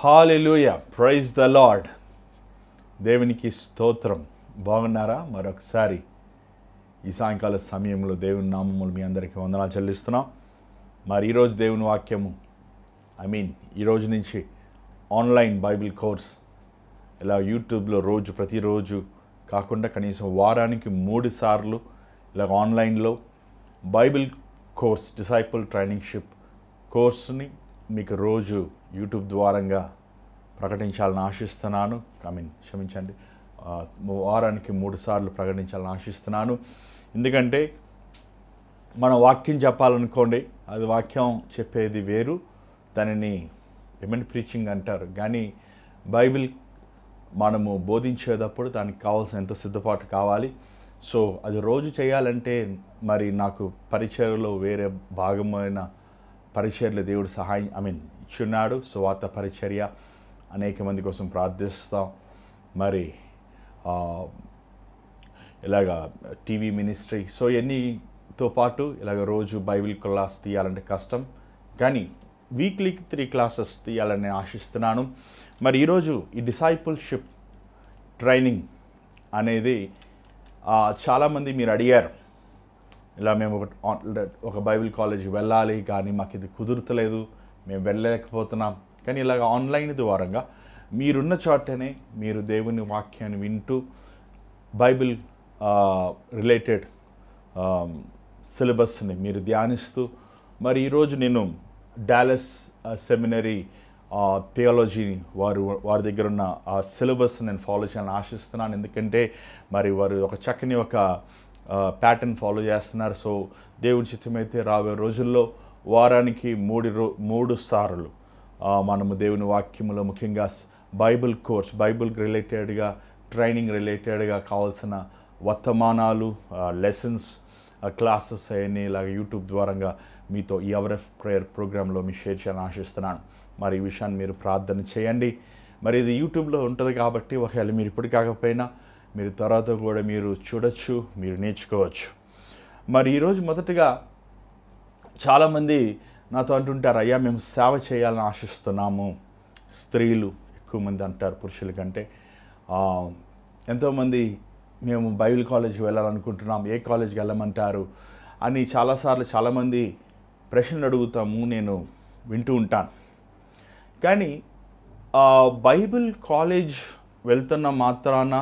Hallelujah, praise the lord. దేవునికి స్తోత్రం. బాగున్నారా? మరొకసారి ఈ సాయంకాల సమయంలో దేవుని నామములు మీ అందరికీ వందనాలు చెల్లిస్తున్నాం. మరి ఈరోజు దేవుని వాక్యము ఈరోజు నుంచి ఆన్లైన్ బైబిల్ కోర్స్ ఇలా యూట్యూబ్లో ప్రతిరోజు కాకుండా కనీసం వారానికి 3 సార్లు ఇలా ఆన్లైన్లో బైబిల్ కోర్స్ డిసైపుల్ ట్రైనింగ్షిప్ కోర్సుని మీకు రోజు యూట్యూబ్ ద్వారంగా ప్రకటించాలని ఆశిస్తున్నాను. క్షమించండి, వారానికి 3 సార్లు ప్రకటించాలని ఆశిస్తున్నాను. ఎందుకంటే మనం వాక్యం చెప్పాలనుకోండి, అది వాక్యం చెప్పేది వేరు, దానిని ప్రీచింగ్ అంటారు. కానీ బైబిల్ మనము బోధించేటప్పుడు దానికి కావాల్సిన ఎంతో సిద్ధపాటు కావాలి. సో అది రోజు చేయాలంటే మరి నాకు పరిచర్యలో వేరే భాగమైన పరిచర్యలు దేవుడు సహాయం ఇచ్చున్నాడు. సువార్త పరిచర్య అనేక మంది కోసం ప్రార్థిస్తాం. మరి ఇలాగా టీవీ మినిస్ట్రీ, సో ఎన్నితో పాటు ఇలాగ రోజు బైబిల్ క్లాస్ తీయాలంటే కష్టం, కానీ వీక్లీకి 3 క్లాసెస్ తీయాలని ఆశిస్తున్నాను. మరి ఈరోజు ఈ డిసైపుల్షిప్ ట్రైనింగ్ అనేది చాలామంది మీరు అడిగారు, ఇలా మేము ఒక బైబిల్ కాలేజీకి వెళ్ళాలి కానీ మాకు ఇది కుదురుతలేదు, మేము వెళ్ళలేకపోతున్నాం. కానీ ఇలాగ ఆన్లైన్ ద్వారంగా మీరున్న చోటనే మీరు దేవుని వాక్యాన్ని వింటూ బైబిల్ రిలేటెడ్ సిలబస్ని మీరు ధ్యానిస్తూ, మరి ఈరోజు నేను డాలస్ సెమినరీ థియాలజీని వారి దగ్గర ఉన్న ఆ సిలబస్ నేను ఫాలో చేయాలని ఆశిస్తున్నాను. ఎందుకంటే మరి వారు ఒక చక్కని ఒక ప్యాటర్న్ ఫాలో చేస్తున్నారు. సో దేవుడి చిత్తమైతే రాబోయే రోజుల్లో వారానికి 3 సార్లు మనము దేవుని వాక్యములో ముఖ్యంగా బైబిల్ కోర్స్, బైబిల్ రిలేటెడ్గా ట్రైనింగ్ రిలేటెడ్గా కావాల్సిన వర్తమానాలు, లెసన్స్, క్లాసెస్ అవన్నీ ఇలాగ యూట్యూబ్ ద్వారంగా మీతో ఈ అవర్ ఆఫ్ ప్రేయర్ ప్రోగ్రాంలో మీ షేర్ చేయాలని ఆశిస్తున్నాను. మరి ఈ విషయాన్ని మీరు ప్రార్థన చేయండి. మరి ఇది యూట్యూబ్లో ఉంటుంది కాబట్టి ఒకవేళ మీరు ఇప్పుడు కాకపోయినా మీరు తర్వాత కూడా మీరు చూడొచ్చు, మీరు నేర్చుకోవచ్చు. మరి ఈరోజు మొదటగా చాలామంది నాతో అంటుంటారు, అయ్యా మేము సేవ చేయాలని ఆశిస్తున్నాము. స్త్రీలు ఎక్కువ మంది అంటారు పురుషుల కంటే. ఎంతోమంది మేము బైబిల్ కాలేజీకి వెళ్ళాలనుకుంటున్నాం, ఏ కాలేజీకి వెళ్ళమంటారు అని చాలాసార్లు చాలామంది ప్రశ్నలు అడుగుతాము, నేను వింటూ ఉంటాను. కానీ బైబిల్ కాలేజ్ వెళ్తున్న మాత్రాన,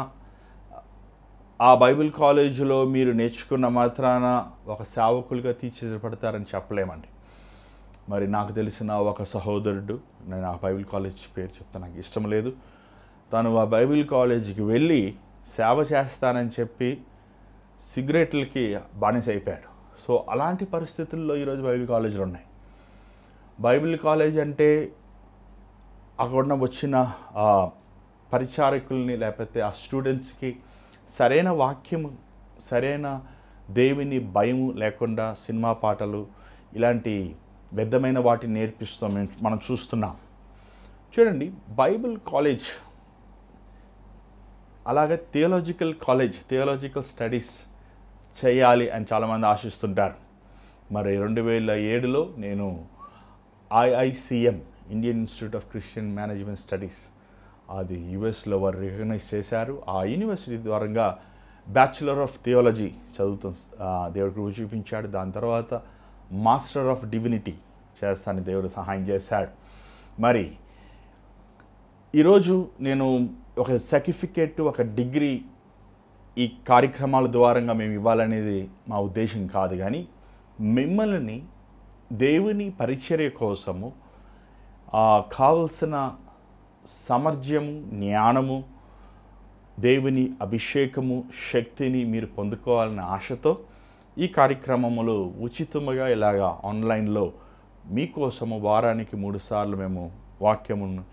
ఆ బైబిల్ కాలేజీలో మీరు నేర్చుకున్న మాత్రాన ఒక సేవకులుగా తీర్చిదిద్దబడతారని చెప్పలేమండి. మరి నాకు తెలిసిన ఒక సహోదరుడు, నేను ఆ బైబిల్ కాలేజ్ పేరు చెప్తే నాకు ఇష్టం లేదు, తను ఆ బైబిల్ కాలేజీకి వెళ్ళి సేవ చేస్తానని చెప్పి సిగరెట్లకి బానిస అయిపోయాడు. సో అలాంటి పరిస్థితుల్లో ఈరోజు బైబిల్ కాలేజీలు ఉన్నాయి. బైబిల్ కాలేజ్ అంటే అక్కడ వచ్చిన పరిచారకుల్ని లేకపోతే ఆ స్టూడెంట్స్కి సరైన వాక్యము, సరైన దేవుని భయము లేకుండా సినిమా పాటలు ఇలాంటి వ్యర్థమైన వాటిని నేర్పిస్తాం మనం చూస్తున్నాం. చూడండి, బైబిల్ కాలేజ్ అలాగే థియాలజికల్ కాలేజ్, థియాలజికల్ స్టడీస్ చేయాలి అని చాలామంది ఆశిస్తుంటారు. మరి 2007లో నేను IICM, Indian institute of Christian management studies, అది యుఎస్లో వారు రికగ్నైజ్ చేశారు. ఆ యూనివర్సిటీ ద్వారంగా బ్యాచులర్ ఆఫ్ థియాలజీ చదువుతాం దేవుడు చూపించాడు. దాని తర్వాత మాస్టర్ ఆఫ్ డివినిటీ చేస్తానని దేవుడు సహాయం చేశాడు. మరి ఈరోజు నేను ఒక సర్టిఫికేట్, ఒక డిగ్రీ ఈ కార్యక్రమాల ద్వారంగా మేము ఇవ్వాలనేది మా ఉద్దేశం కాదు, కానీ మిమ్మల్ని దేవుని పరిచర్య కోసము కావలసిన సామర్థ్యము, జ్ఞానము, దేవుని అభిషేకము, శక్తిని మీరు పొందుకోవాలనే ఆశతో ఈ కార్యక్రమములు ఉచితముగా ఇలాగా ఆన్లైన్లో మీకోసము వారానికి 3 సార్లు మేము వాక్యమును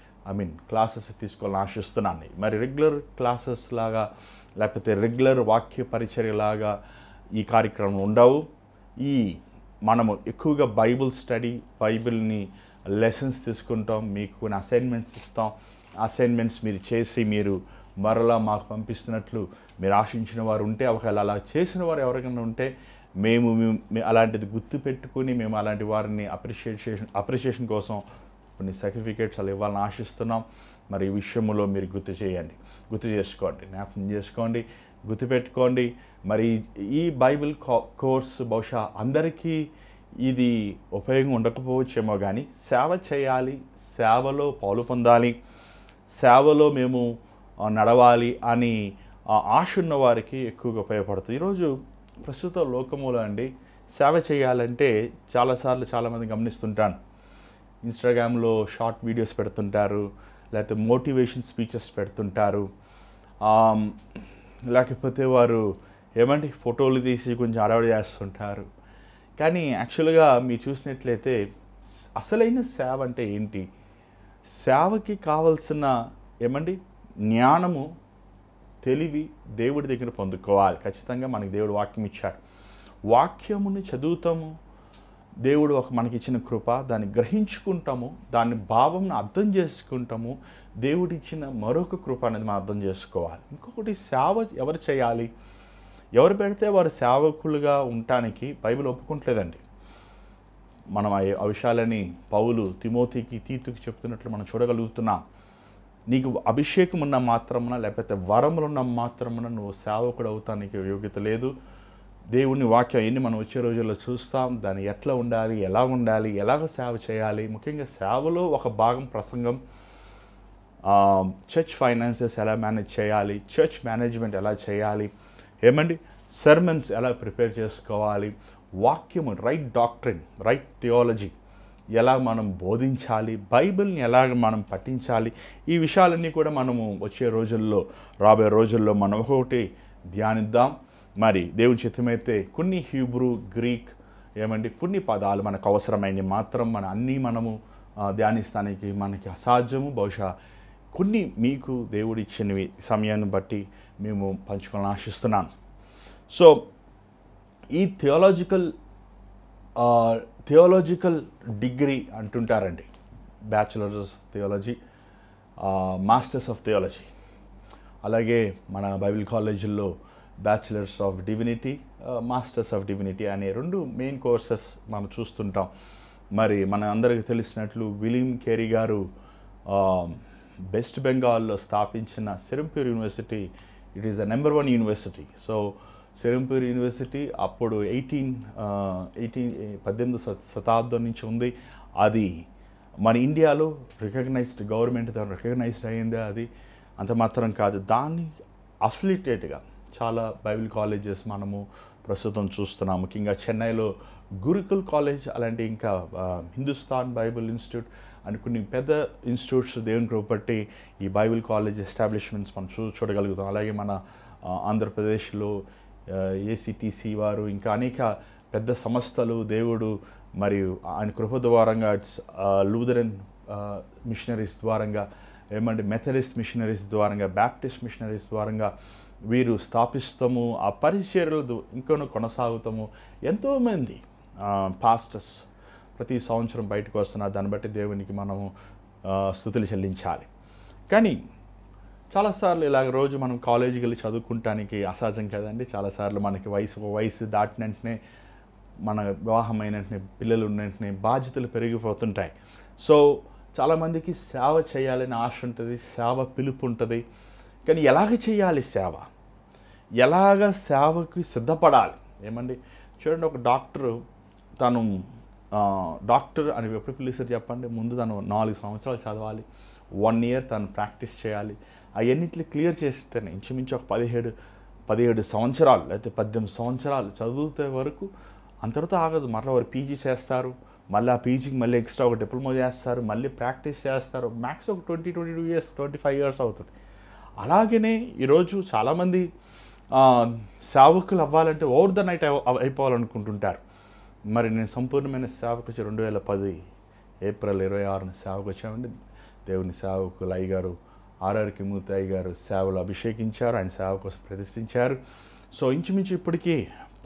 క్లాసెస్ తీసుకోవాలని ఆశిస్తున్నాను. మరి రెగ్యులర్ క్లాసెస్ లాగా లేకపోతే రెగ్యులర్ వాక్య పరిచర్యలాగా ఈ కార్యక్రమం ఉండవు. మనము ఎక్కువగా బైబిల్ స్టడీ, బైబిల్ని లెసన్స్ తీసుకుంటాం, మీకు కొన్ని అసైన్మెంట్స్ ఇస్తాం. అసైన్మెంట్స్ మీరు చేసి మీరు మరలా మాకు పంపిస్తున్నట్లు మీరు ఆశించిన వారు ఉంటే, ఒకవేళ అలా చేసిన వారు ఎవరికైనా ఉంటే మేము అలాంటిది గుర్తు పెట్టుకుని మేము అలాంటి వారిని అప్రిషియేషన్ కోసం కొన్ని సర్టిఫికేట్స్ అలా ఇవ్వాలని ఆశిస్తున్నాం. మరి ఈ విషయంలో మీరు గుర్తు చేసుకోండి, జ్ఞాపకం చేసుకోండి, గుర్తుపెట్టుకోండి. మరి ఈ బైబిల్ కోర్స్ బహుశా అందరికీ ఇది ఉపయోగం ఉండకపోవచ్చేమో, కానీ సేవ చేయాలి, సేవలో పాలు పొందాలి, సేవలో మేము నడవాలి అని ఆశ ఉన్న వారికి ఎక్కువగా ఉపయోగపడుతుంది. ఈరోజు ప్రస్తుత లోకములో అండి సేవ చేయాలంటే చాలాసార్లు చాలామంది గమనిస్తుంటాను, ఇన్స్టాగ్రామ్లో షార్ట్ వీడియోస్ పెడుతుంటారు, లేకపోతే మోటివేషన్ స్పీచెస్ పెడుతుంటారు, లేకపోతే వారు ఫోటోలు తీసి కొంచెం అడవాడు చేస్తుంటారు. కానీ యాక్చువల్గా మీరు చూసినట్లయితే అసలైన సేవ అంటే ఏంటి? సేవకి కావలసిన జ్ఞానము, తెలివి దేవుడి దగ్గర పొందుకోవాలి. ఖచ్చితంగా మనకి దేవుడు వాక్యం ఇచ్చాడు, వాక్యముని చదువుతాము, దేవుడు మనకిచ్చిన కృప, దాన్ని గ్రహించుకుంటాము, దాని భావంను అర్థం చేసుకుంటాము, దేవుడిచ్చిన మరొక కృప అనేది మనం అర్థం చేసుకోవాలి. ఇంకొకటి, సేవ ఎవరు చేయాలి? ఎవరు పెడితే వారు సేవకులుగా ఉండటానికి బైబిల్ ఒప్పుకుంటలేదండి. మనం ఆ విషయాలని పౌలు తిమోతికి, తీతుకి చెప్తున్నట్లు మనం చూడగలుగుతున్నాం. నీకు అభిషేకం ఉన్న మాత్రమున, లేకపోతే వరములున్న మాత్రమున నువ్వు సేవకుడు అవుతానికి యోగ్యత లేదు. దేవుని వాక్యం ఎన్ని మనం వచ్చే రోజుల్లో చూస్తాం, దాన్ని ఎట్లా ఉండాలి, ఎలాగ సేవ చేయాలి. ముఖ్యంగా సేవలో ఒక భాగం ప్రసంగం, చర్చ్ ఫైనాన్సెస్ ఎలా మేనేజ్ చేయాలి, చర్చ్ మేనేజ్మెంట్ ఎలా చేయాలి, సర్మన్స్ ఎలా ప్రిపేర్ చేసుకోవాలి, వాక్యము, రైట్ డాక్ట్రిన్, రైట్ థియాలజీ ఎలా మనం బోధించాలి, బైబిల్ని ఎలాగ మనం పఠించాలి, ఈ విషయాలన్నీ కూడా మనము రాబోయే రోజుల్లో మనం ఒకటి ధ్యానిద్దాం. మరి దేవుని చిత్తమైతే కొన్ని హీబ్రూ, గ్రీక్ కొన్ని పదాలు మనకు అవసరమైనవి మాత్రం మనము ధ్యానిస్తానికి మనకి అసాధ్యము. బహుశా కొన్ని మీకు దేవుడు ఇచ్చినవి సమయాన్ని బట్టి మేము పంచుకోవాలని ఆశిస్తున్నాను. సో ఈ థియాలజికల్ డిగ్రీ అంటుంటారండి, bachelors of theology, masters of theology. అలాగే మన బైబిల్ కాలేజీల్లో bachelors of divinity, masters of divinity అనే 2 మెయిన్ కోర్సెస్ మనం చూస్తుంటాం. మరి మన అందరికీ తెలిసినట్లు విలియం కేరీ గారు వెస్ట్ బెంగాల్లో స్థాపించిన Serampore university, it is the number 1 university. So Serampore university అప్పుడు 18వ శతాబ్దం నుంచి ఉంది. అది మన ఇండియాలో రికగ్నైజ్డ్, గవర్నమెంట్ దాన్ని రికగ్నైజ్డ్ అయ్యింది. అది అంత మాత్రం కాదు, దాన్ని అఫిలియేటెడ్గా చాలా బైబిల్ కాలేజెస్ మనము ప్రస్తుతం చూస్తున్నాం. ముఖ్యంగా చెన్నైలో గురుకుల్ కాలేజ్, అలాంటి ఇంకా హిందుస్థాన్ బైబిల్ ఇన్స్టిట్యూట్ అని కొన్ని పెద్ద ఇన్స్టిట్యూట్స్ దేవుని కృప బట్టి ఈ బైబిల్ కాలేజ్ ఎస్టాబ్లిష్మెంట్స్ మనం చూడగలుగుతాం. అలాగే మన ఆంధ్రప్రదేశ్లో ఏసీటీసీ వారు, ఇంకా అనేక పెద్ద సంస్థలు దేవుడు మరియు ఆయన కృప ద్వారంగా, లూథరన్ మిషనరీస్ ద్వారంగా, మెథడిస్ట్ మిషనరీస్ ద్వారంగా, బ్యాప్టిస్ట్ మిషనరీస్ ద్వారంగా వీరు స్థాపిస్తాము. ఆ పరిచర్యలు ఇంకొన కొనసాగుతాము. ఎంతోమంది పాస్టర్స్ ప్రతి సంవత్సరం బయటకు వస్తున్నారు. దాన్ని బట్టి దేవునికి మనము స్తుతులు చెల్లించాలి. కానీ చాలాసార్లు ఇలాగ రోజు మనం కాలేజీకి వెళ్ళి చదువుకుంటానికి అసహజం కదండి. చాలాసార్లు మనకి వయసు దాటిన వెంటనే, మన వివాహమైన వెంటనే, పిల్లలు ఉన్న వెంటనే బాధ్యతలు పెరిగిపోతుంటాయి. సో చాలామందికి సేవ చేయాలని ఆశ ఉంటుంది, సేవ పిలుపు ఉంటుంది. కానీ ఎలాగ చేయాలి సేవ? ఎలాగ సేవకి సిద్ధపడాలి? చూడండి, ఒక తను డాక్టర్ అని ఎప్పుడు పిలుస్తారు చెప్పండి? ముందు తను 4 సంవత్సరాలు చదవాలి, 1 ఇయర్ తను ప్రాక్టీస్ చేయాలి. అవన్నిటిని క్లియర్ చేస్తేనే ఇంచుమించు ఒక 17 సంవత్సరాలు లేకపోతే 18 సంవత్సరాలు చదివితే వరకు అంతటితో ఆగదు. మరలా వారు పీజీ చేస్తారు, మళ్ళీ ఆ పీజీకి మళ్ళీ ఎక్స్ట్రా ఒక డిప్లొమా చేస్తారు, మళ్ళీ ప్రాక్టీస్ చేస్తారు. మ్యాక్స్ ఒక 22 ఇయర్స్, 25 ఇయర్స్ అవుతుంది. అలాగనే ఈరోజు చాలామంది సేవకులు అవ్వాలంటే ఓవర్ ద నైట్ అయిపోవాలనుకుంటుంటారు. మరి నేను సంపూర్ణమైన సేవకు వచ్చి 2010 ఏప్రిల్ 26న సేవకు వచ్చామండి. దేవుని సేవకులు అయ్యగారు ఆర్ఆర్కి మూర్తి అయ్యగారు సేవలు అభిషేకించారు, ఆయన సేవ కోసం ప్రతిష్ఠించారు. సో ఇంచుమించు ఇప్పటికీ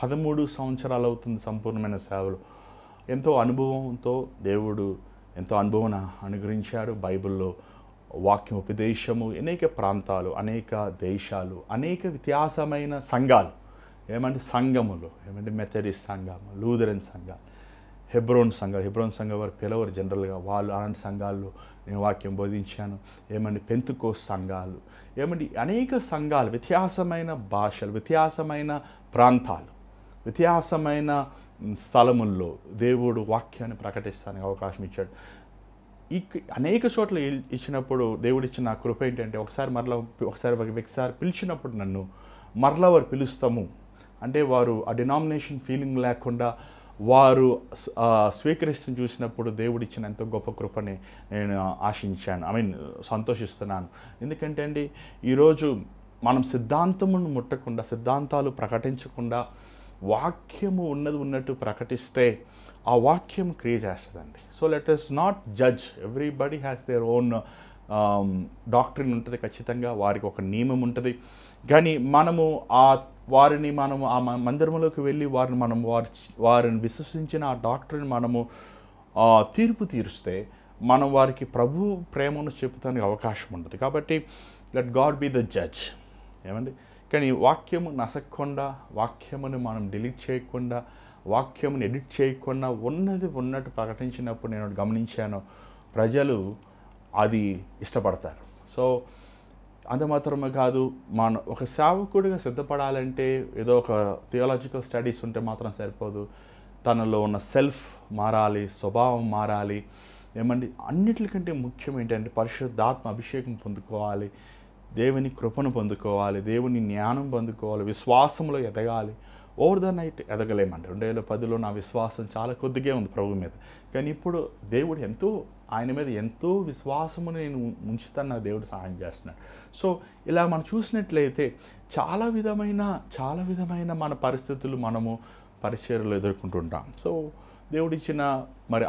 13 సంవత్సరాలు అవుతుంది సంపూర్ణమైన సేవలు. ఎంతో అనుభవంతో దేవుడు ఎంతో అనుభవం అనుగ్రహించాడు. బైబిల్లో వాక్యం ఉపదేశము, అనేక ప్రాంతాలు, అనేక దేశాలు, అనేక వ్యత్యాసమైన సంఘాలు, సంఘములు, మెథడిస్ట్ సంఘం, లూథరన్ సంఘం, హెబ్రోన్ సంఘం వారు పిలవరు జనరల్గా, వాళ్ళు అలాంటి సంఘాల్లో నేను వాక్యం బోధించాను. ఏమండి పెంతుకోస్తు సంఘాలు, ఏమండి అనేక సంఘాలు, వ్యత్యాసమైన భాషలు, వ్యత్యాసమైన ప్రాంతాలు, వ్యత్యాసమైన స్థలముల్లో దేవుడు వాక్యాన్ని ప్రకటిస్తానికి అవకాశం ఇచ్చాడు. అనేక చోట్ల ఇచ్చినప్పుడు దేవుడు ఇచ్చిన కృప ఏంటంటే ఒకసారి పిలిచినప్పుడు నన్ను మరలా వారు పిలుస్తాము అంటే వారు ఆ డినామినేషన్ ఫీలింగ్ లేకుండా వారు స్వీకరిస్తూ చూసినప్పుడు దేవుడు ఇచ్చిన ఎంతో గొప్ప కృపని నేను ఆశించాను, సంతోషిస్తున్నాను. ఎందుకంటే అండి ఈరోజు మనం సిద్ధాంతమును ముట్టకుండా, సిద్ధాంతాలు ప్రకటించకుండా వాక్యము ఉన్నట్టు ప్రకటిస్తే ఆ వాక్యం క్రియ చేస్తుందండి. So let us not judge, everybody has their own doctrine ఉంటుంది, ఖచ్చితంగా వారికి ఒక నియమం ఉంటుంది. కానీ మనము ఆ మందిరంలోకి వెళ్ళి వారిని విశ్వసించిన ఆ డాక్టర్ని మనము తీర్పు తీరుస్తే మనం వారికి ప్రభు ప్రేమను చెప్పుతానికి అవకాశం ఉంటుంది. కాబట్టి let God be the judge, ఏమండి. కానీ వాక్యము నసక్కుండా, వాక్యమును మనం డిలీట్ చేయకుండా, వాక్యమును ఎడిట్ చేయకుండా ఉన్నట్టు ప్రకటించినప్పుడు నేను గమనించాను, ప్రజలు అది ఇష్టపడతారు. సో అంత మాత్రమే కాదు, ఒక సేవకుడిగా సిద్ధపడాలంటే ఏదో ఒక థియాలజికల్ స్టడీస్ ఉంటే మాత్రం సరిపోదు. తనలో ఉన్న సెల్ఫ్ మారాలి, స్వభావం మారాలి. ఏమండి అన్నిటికంటే ముఖ్యం ఏంటంటే పరిశుద్ధాత్మ అభిషేకం పొందుకోవాలి, దేవుని కృపను పొందుకోవాలి, దేవుని జ్ఞానం పొందుకోవాలి, విశ్వాసంలో ఎదగాలి. ఓవర్ ద నైట్ ఎదగలేమండి. 2010లో నా విశ్వాసం చాలా కొద్దిగా ఉంది ప్రభు మీద. కానీ ఇప్పుడు దేవుడు ఆయన మీద ఎంతో విశ్వాసమును నేను ఉంచుతాను, నాకు దేవుడు సహాయం చేస్తున్నాడు. సో ఇలా మనం చూసినట్లయితే చాలా విధమైన మన పరిస్థితులు మనము పరిచర్యలు ఎదుర్కొంటుంటాం. సో దేవుడిచ్చిన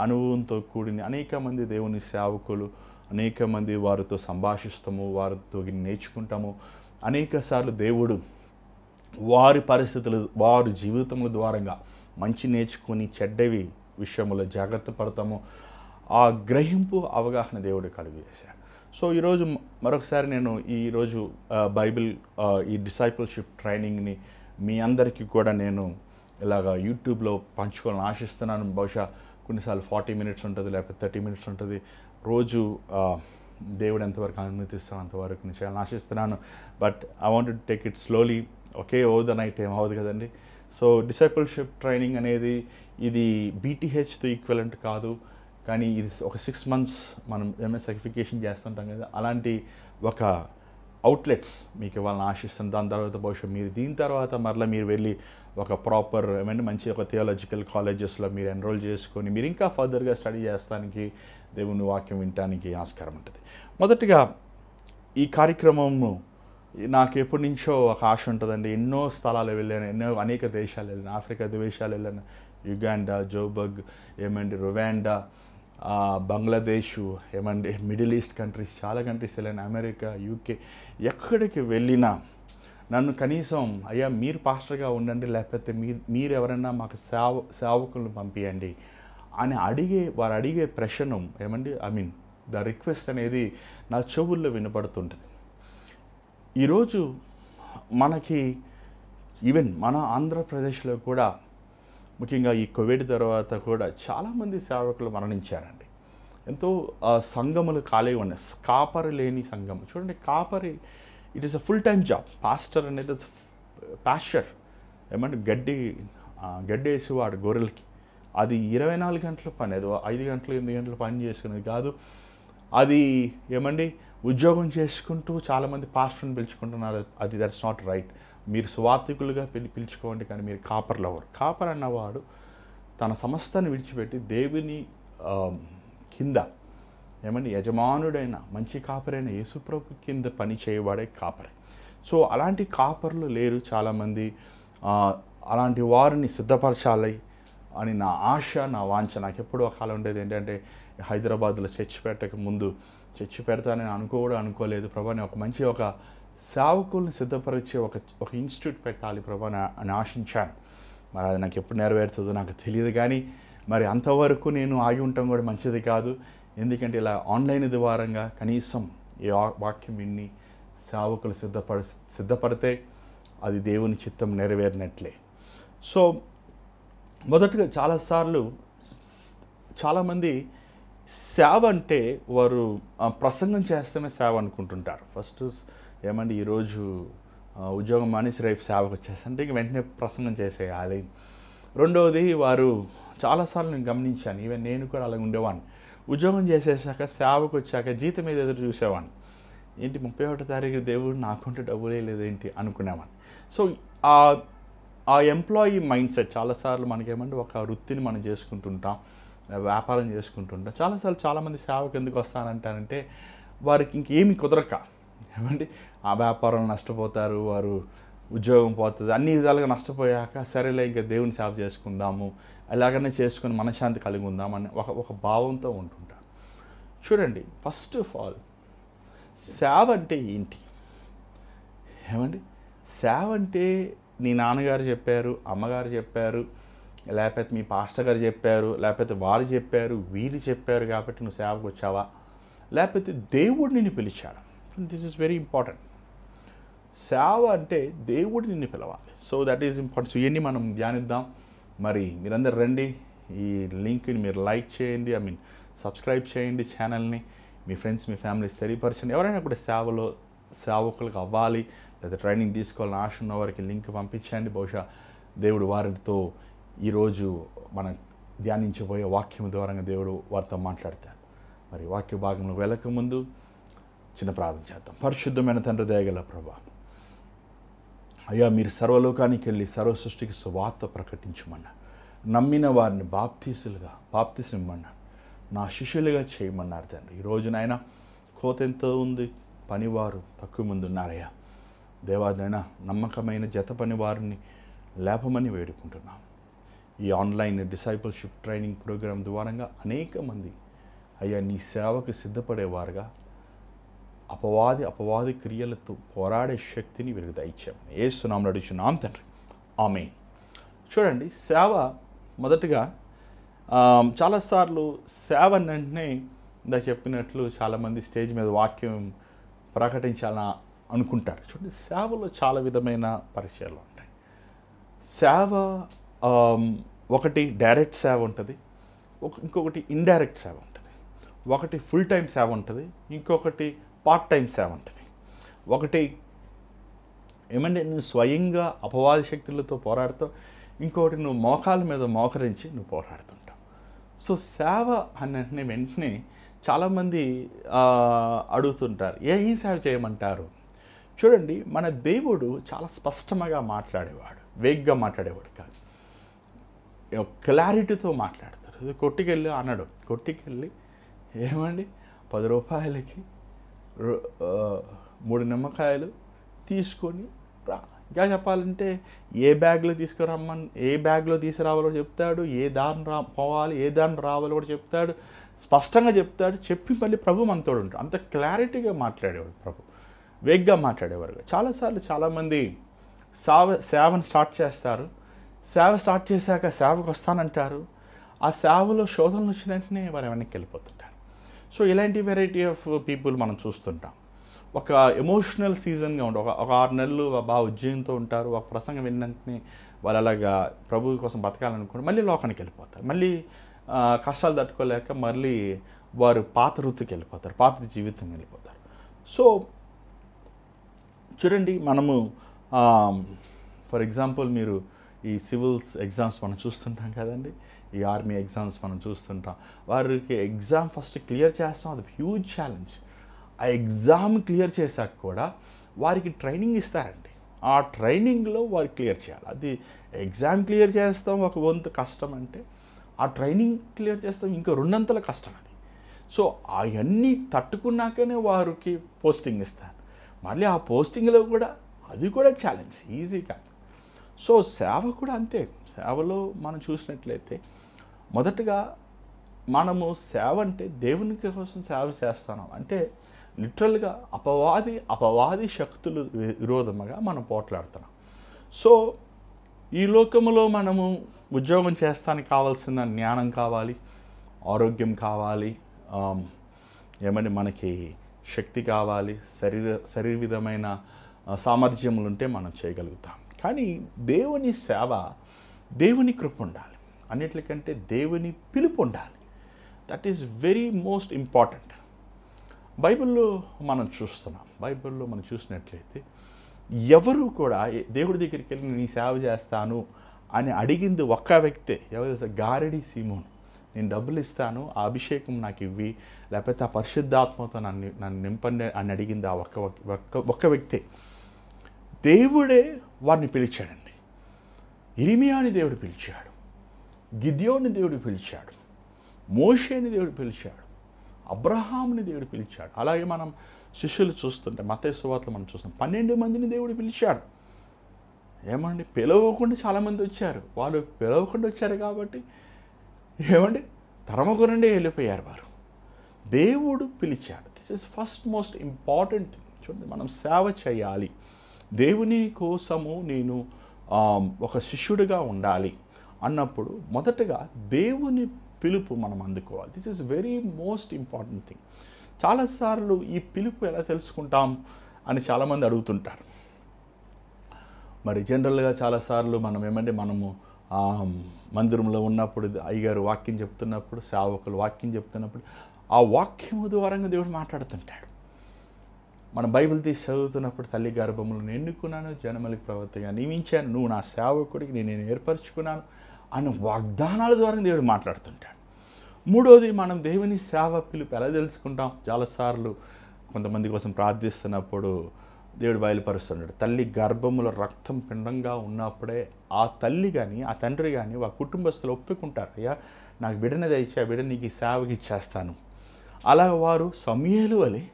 అనుభవంతో కూడిన అనేక మంది దేవుని సేవకులు, అనేక మంది వారితో సంభాషిస్తాము, వారితో నేర్చుకుంటాము. అనేక సార్లు దేవుడు వారి పరిస్థితులు, వారి జీవితముల ద్వారంగా మంచి నేర్చుకొని చెడ్డవి విషయంలో జాగ్రత్త పడతాము. ఆ గ్రహింపు అవగాహన దేవుడు కలుగజేశాడు. సో ఈరోజు మరొకసారి నేను ఈరోజు బైబిల్ ఈ డిసైపుల్షిప్ ట్రైనింగ్ని మీ అందరికీ కూడా నేను ఇలాగ యూట్యూబ్లో పంచుకోవాలని ఆశిస్తున్నాను. బహుశా కొన్నిసార్లు 40 మినిట్స్ ఉంటుంది, లేకపోతే 30 మినిట్స్ ఉంటుంది. రోజు దేవుడు ఎంతవరకు అనుమతిస్తాను అంతవరకు నేను చేయాలని ఆశిస్తున్నాను. But I want to take it slowly. Over the night ఏం అవ్వదు కదండి. సో డిసైపుల్షిప్ ట్రైనింగ్ అనేది ఇది బీటీహెచ్తో ఈక్వలెంట్ కాదు, కానీ ఇది ఒక 6 months మనం ఎంఎస్ సర్టిఫికేషన్ చేస్తుంటాం కదా, అలాంటి ఒక అవుట్లెట్స్ మీకు ఇవ్వాలని ఆశిస్తాను. దాని తర్వాత బహుశా దీని తర్వాత మరలా మీరు వెళ్ళి ఒక ప్రాపర్ మంచి ఒక థియాలజికల్ కాలేజెస్లో మీరు ఎన్రోల్ చేసుకొని మీరు ఇంకా ఫర్దర్గా స్టడీ చేస్తానికి, దేవుని వాక్యం వినటానికి ఆస్కారం ఉంటుంది. మొదటిగా ఈ కార్యక్రమము నాకు ఎప్పటి నుంచో ఒక ఆశ ఉంటుందండి. ఎన్నో స్థలాలు వెళ్ళాను, అనేక దేశాలు వెళ్ళాను, ఆఫ్రికా దేశాలు వెళ్ళాను, Uganda, Joburg, Rwanda, Bangladesh, middle east countries, చాలా కంట్రీస్ వెళ్ళాను, అమెరికా, యూకే. ఎక్కడికి వెళ్ళినా నన్ను కనీసం అయ్యా మీరు పాస్టర్గా ఉండండి, లేకపోతే మీరు ఎవరైనా మాకు సేవకులను పంపించండి అని వారు అడిగే ప్రశ్న ద రిక్వెస్ట్ అనేది నా చెవుల్లో వినపడుతుంటుంది. ఈరోజు మనకి ఈవెన్ మన ఆంధ్రప్రదేశ్లో కూడా ముఖ్యంగా ఈ కోవిడ్ తర్వాత కూడా చాలామంది సేవకులు మరణించారండి. ఎంతో సంఘములు ఖాళీగా ఉన్నాయి, కాపరి లేని సంఘం. చూడండి, కాపరి it is a full time job. Pastor అనేది పాస్చర్ గడ్డి వేసేవాడు గొర్రెలకి. అది 24 గంటల పని, అది 5 గంటలు 8 గంటలు పని చేసుకునేది కాదు. అది ఉద్యోగం చేసుకుంటూ చాలామంది పాస్టర్ని పిలుచుకుంటున్నారు. That's not right. మీరు సువార్థికులుగా పిలుచుకోండి, కానీ మీరు కాపర్లు అవ్వరు. కాపర్ అన్నవాడు తన సమస్తాన్ని విడిచిపెట్టి దేవుని కింద యజమానుడైన మంచి కాపరైన యేసుప్రభు కింద పని చేయవాడే కాపరే. సో అలాంటి కాపర్లు లేరు చాలామంది. అలాంటి వారిని సిద్ధపరచాలి అని నా ఆశ, నా వాంఛ. నాకు ఎప్పుడూ ఒక కాలం ఉండేది ఏంటంటే, హైదరాబాద్లో చర్చి పెట్టక ముందు చర్చి పెడతానని అనుకోలేదు ప్రభా, ఒక మంచి ఒక సేవకుల్ని సిద్ధపరిచే ఒక ఇన్స్టిట్యూట్ పెట్టాలి ప్రభా అని ఆశించాను. మరి అది నాకు ఎప్పుడు నెరవేరుతుందో నాకు తెలియదు, కానీ మరి అంతవరకు నేను ఆగి ఉండటం కూడా మంచిది కాదు. ఎందుకంటే ఇలా ఆన్లైన్ ద్వారంగా కనీసం ఈ వాక్యం విని సేవకులు సిద్ధపడితే అది దేవుని చిత్తం నెరవేరినట్లే. సో మొదటగా చాలాసార్లు చాలామంది సేవ అంటే వారు ప్రసంగం చేస్తేనే సేవ అనుకుంటుంటారు. ఫస్ట్ ఏమండి ఈరోజు ఉద్యోగం మానేసి రేపు సేవకు వచ్చేస్తే ఇంక వెంటనే ప్రసంగం చేసేయాలి. రెండవది వారు చాలాసార్లు నేను గమనించాను, ఈవెన్ నేను కూడా అలాగ ఉండేవాడిని. ఉద్యోగం చేసేసాక సేవకు వచ్చాక జీతం మీద ఎదురు చూసేవాడిని. ఏంటి 31వ తారీఖు దేవుడు నాకుంటే డబ్బులే లేదేంటి అనుకునేవాడిని. సో ఆ ఎంప్లాయీ మైండ్ సెట్ చాలాసార్లు మనకేమంటే ఒక వృత్తిని మనం చేసుకుంటుంటాం, వ్యాపారం చేసుకుంటుంటాం. చాలాసార్లు చాలామంది సేవకు ఎందుకు వస్తానంటారంటే వారికి ఇంకేమి కుదరక ఏమండి ఆ వ్యాపారంలో నష్టపోతారు, వారు ఉద్యోగం పోతుంది, అన్ని విధాలుగా నష్టపోయాక సరేలే ఇంకా దేవుని సేవ చేసుకుందాము, అలాగనే చేసుకుని మనశ్శాంతి కలిగి ఉందామని ఒక భావంతో ఉంటుంటారు. చూడండి, ఫస్ట్ ఆఫ్ ఆల్ సేవ అంటే ఏంటి ఏమండి? సేవ అంటే నీ నాన్నగారు చెప్పారు, అమ్మగారు చెప్పారు, లేకపోతే మీ పాస్టర్ గారు చెప్పారు, లేకపోతే వారు చెప్పారు, వీరు చెప్పారు కాబట్టి నువ్వు సేవకు వచ్చావా, లేకపోతే దేవుడు నిన్ను పిలిచాడు. This is very important. సేవ అంటే దేవుడు నిన్ను పిలవాలి. So that is important. So ఇవన్నీ మనం ధ్యానిద్దాం. మరి మీరందరూ రండి, ఈ లింక్ని మీరు లైక్ చేయండి, సబ్స్క్రైబ్ చేయండి ఛానల్ని, మీ ఫ్రెండ్స్ మీ ఫ్యామిలీస్ తెలియపరచండి. ఎవరైనా కూడా సేవకులకు అవ్వాలి లేదా ట్రైనింగ్ తీసుకోవాలని ఆశ ఉన్న వారికి లింక్ పంపించండి. బహుశా దేవుడు వారితో ఈరోజు మనం ధ్యానించబోయే వాక్యం ద్వారా దేవుడు వారితో మాట్లాడతారు. మరి వాక్య భాగంలో వెళ్ళక ముందు చిన్న ప్రార్థన చేద్దాం. పరిశుద్ధమైన తండ్రి, దయగల ప్రభువా, అయ్యా మీరు సర్వలోకానికి వెళ్ళి సర్వ సృష్టికి సువార్త ప్రకటించమన్నారు. నమ్మిన వారిని బాప్తిసం ఇమ్మన్నారు, నా శిష్యులుగా చేయమన్నారు తండ్రి. ఈరోజు నాయన కోత ఎంతో ఉంది, పనివారు తక్కువ మంది ఉన్నారయ్యా. దేవాదైనా నమ్మకమైన జత పని వారిని లేపమని వేడుకుంటున్నాం. ఈ ఆన్లైన్ డిసైపుల్షిప్ ట్రైనింగ్ ప్రోగ్రాం ద్వారంగా అనేక మంది అయ్యా నీ సేవకు సిద్ధపడేవారుగా అపవాది క్రియలతో పోరాడే శక్తిని వీరికి దయచేయమని యేసు నామములో అడుగుచున్నాం తండ్రి, ఆమేన్. చూడండి, సేవ మొదటగా చాలాసార్లు సేవ అంటే ఇందాక చెప్పినట్లు చాలామంది స్టేజ్ మీద వాక్యం ప్రకటించాలని అనుకుంటారు. చూడండి, సేవలో చాలా విధమైన పరిచయాలు ఉంటాయి. సేవ ఒకటి డైరెక్ట్ సేవ ఉంటుంది, ఇంకొకటి ఇండైరెక్ట్ సేవ ఉంటుంది, ఒకటి ఫుల్ టైం సేవ ఉంటుంది, ఇంకొకటి పార్ట్ టైం సేవ ఉంటుంది. ఒకటి ఏమంటే నువ్వు స్వయంగా అపవాది శక్తులతో పోరాడుతావు, ఇంకొకటి నువ్వు మోకాల మీద మోకరించి నువ్వు పోరాడుతుంటావు. సో సేవ అనే వెంటనే చాలామంది అడుగుతుంటారు, ఏం సేవ చేయమంటారు? చూడండి, మన దేవుడు చాలా స్పష్టంగా మాట్లాడేవాడు, వేగ్గా మాట్లాడేవాడు కాదు, క్లారిటీతో మాట్లాడతారు. ఇది కొట్టుకెళ్ళి అన్నాడు, కొట్టుకెళ్ళి ఏమండి 10 రూపాయలకి 3 నిమ్మకాయలు తీసుకొని రా. ఇంకా చెప్పాలంటే ఏ బ్యాగ్లో తీసుకురమ్మని, ఏ బ్యాగ్లో తీసుకురావాలో చెప్తాడు, ఏ దారిని పోవాలి, ఏ దారిని రావాలో కూడా చెప్తాడు, స్పష్టంగా చెప్తాడు. చెప్పి మళ్ళీ ప్రభు మనతోడు ఉంటాడు. అంత క్లారిటీగా మాట్లాడేవాడు ప్రభు, వేగ్గా మాట్లాడేవారు. చాలాసార్లు చాలామంది సేవను స్టార్ట్ చేస్తారు, సేవ స్టార్ట్ చేశాక సేవకు వస్తానంటారు, ఆ సేవలో శోధనలు వచ్చిన వెంటనే వారు వెనక్కి వెళ్ళిపోతుంటారు. సో ఇలాంటి వెరైటీ ఆఫ్ పీపుల్ మనం చూస్తుంటాం. ఒక ఎమోషనల్ సీజన్గా ఉంటుంది, ఒక 6 నెలలు బాగా ఉద్యోగంతో ఉంటారు, ఒక ప్రసంగం విన్నట్నే వాళ్ళు అలాగా ప్రభు కోసం బతకాలనుకుంటే మళ్ళీ లోకానికి వెళ్ళిపోతారు. మళ్ళీ కష్టాలు తట్టుకోలేక మళ్ళీ వారు పాత వృత్తికి వెళ్ళిపోతారు, పాత జీవితం వెళ్ళిపోతారు. సో చూడండి, మనము ఫర్ ఎగ్జాంపుల్ మీరు ఈ సివిల్స్ ఎగ్జామ్స్ మనం చూస్తుంటాం కదండి, ఈ ఆర్మీ ఎగ్జామ్స్ మనం చూస్తుంటాం. వారికి ఎగ్జామ్ ఫస్ట్ క్లియర్ చేస్తాం, అది హ్యూజ్ ఛాలెంజ్. ఆ ఎగ్జామ్ క్లియర్ చేశాక కూడా వారికి ట్రైనింగ్ ఇస్తారండి. ఆ ట్రైనింగ్లో వారు క్లియర్ చేయాలి. అది ఎగ్జామ్ క్లియర్ చేస్తాం ఒక వంతు కష్టం అంటే, ఆ ట్రైనింగ్ క్లియర్ చేస్తాం ఇంకో 2 అంతల కష్టం అది. సో అవన్నీ తట్టుకున్నాకనే వారికి పోస్టింగ్ ఇస్తారు. మళ్ళీ ఆ పోస్టింగ్లో కూడా అది కూడా ఛాలెంజ్, ఈజీ కాదు. సో సేవ కూడా అంతే. సేవలో మనం చూసినట్లయితే మొదటగా మనము సేవ అంటే దేవుని కోసం సేవ చేస్తున్నాం అంటే లిటరల్గా అపవాది శక్తులు విరోధముగా మనం పోట్లాడుతున్నాం. సో ఈ లోకములో మనము ఉద్యోగం చేస్తానికి కావాల్సిన జ్ఞానం కావాలి, ఆరోగ్యం కావాలి, ఏమని మనకి శక్తి కావాలి, శరీర విధమైన సామర్థ్యములు ఉంటే మనం చేయగలుగుతాం. కానీ దేవుని సేవ, దేవుని కృప ఉండాలి, అన్నిటికంటే దేవుని పిలుపు ఉండాలి. That is very most important. బైబిల్లో మనం చూసినట్లయితే ఎవరు కూడా దేవుడి దగ్గరికి వెళ్ళి నీ సేవ చేస్తాను అని అడిగింది ఒక్క వ్యక్తే. ఎవరు తెలుసా? గారడి సీమోను. నేను డబ్బులు ఇస్తాను, ఆ అభిషేకం నాకు ఇవ్వి, లేకపోతే ఆ పరిశుద్ధాత్మతో నన్ను నింపండి అని అడిగింది ఆ ఒక్క వ్యక్తే. దేవుడే వారిని పిలిచాడండి. ఇర్మియాని దేవుడు పిలిచాడు, గిద్యోని దేవుడు పిలిచాడు, మోషేని దేవుడు పిలిచాడు, అబ్రహాముని దేవుడు పిలిచాడు. అలాగే మనం శిష్యులు చూస్తుంటే మత్తయి సువార్తలో మనం చూస్తాం 12 మందిని దేవుడు పిలిచాడు. ఏమండి, పిలవకుండా చాలామంది వచ్చారు. వాళ్ళు పిలవకుండా వచ్చారు కాబట్టి ఏమండి తరమగురండే వెళ్ళిపోయారు వారు. దేవుడు పిలిచాడు. This is first most important thing. చూడండి, మనం సేవ చేయాలి, దేవుని కోసము నేను ఒక శిష్యుడిగా ఉండాలి అన్నప్పుడు మొదటగా దేవుని పిలుపు మనం అందుకోవాలి. This is very most important thing. చాలాసార్లు ఈ పిలుపు ఎలా తెలుసుకుంటాం అని చాలామంది అడుగుతుంటారు. మరి జనరల్గా చాలాసార్లు మనము మందిరంలో ఉన్నప్పుడు అయ్యగారు వాక్యం చెప్తున్నప్పుడు, సేవకులు వాక్యం చెప్తున్నప్పుడు ఆ వాక్యము ద్వారంగా దేవుడు మాట్లాడుతుంటాడు. మనం బైబిల్ తీసి చదువుతున్నప్పుడు తల్లి గర్భములో ఎన్నుకున్నాను, జనములకు ప్రవక్తగా నియమించాను, నువ్వు నా సేవకుడికి నేను ఏర్పరచుకున్నాను అని వాగ్దానాల ద్వారా దేవుడు మాట్లాడుతుంటాడు. మూడోది, మనం దేవుని సేవ పిలుపు ఎలా తెలుసుకుంటాం? చాలాసార్లు కొంతమంది కోసం ప్రార్థిస్తున్నప్పుడు దేవుడు బయలుపరుస్తున్నాడు. తల్లి గర్భములో రక్తం పిండంగా ఉన్నప్పుడే ఆ తల్లి కానీ ఆ తండ్రి కానీ ఆ కుటుంబస్తులు ఒప్పుకుంటారు, అయ్యా నాకు బిడ్డని దయచే, ఆ బిడ్డ నీకు ఈ సేవకి ఇచ్చేస్తాను. అలా వారు సమూయేలు వలె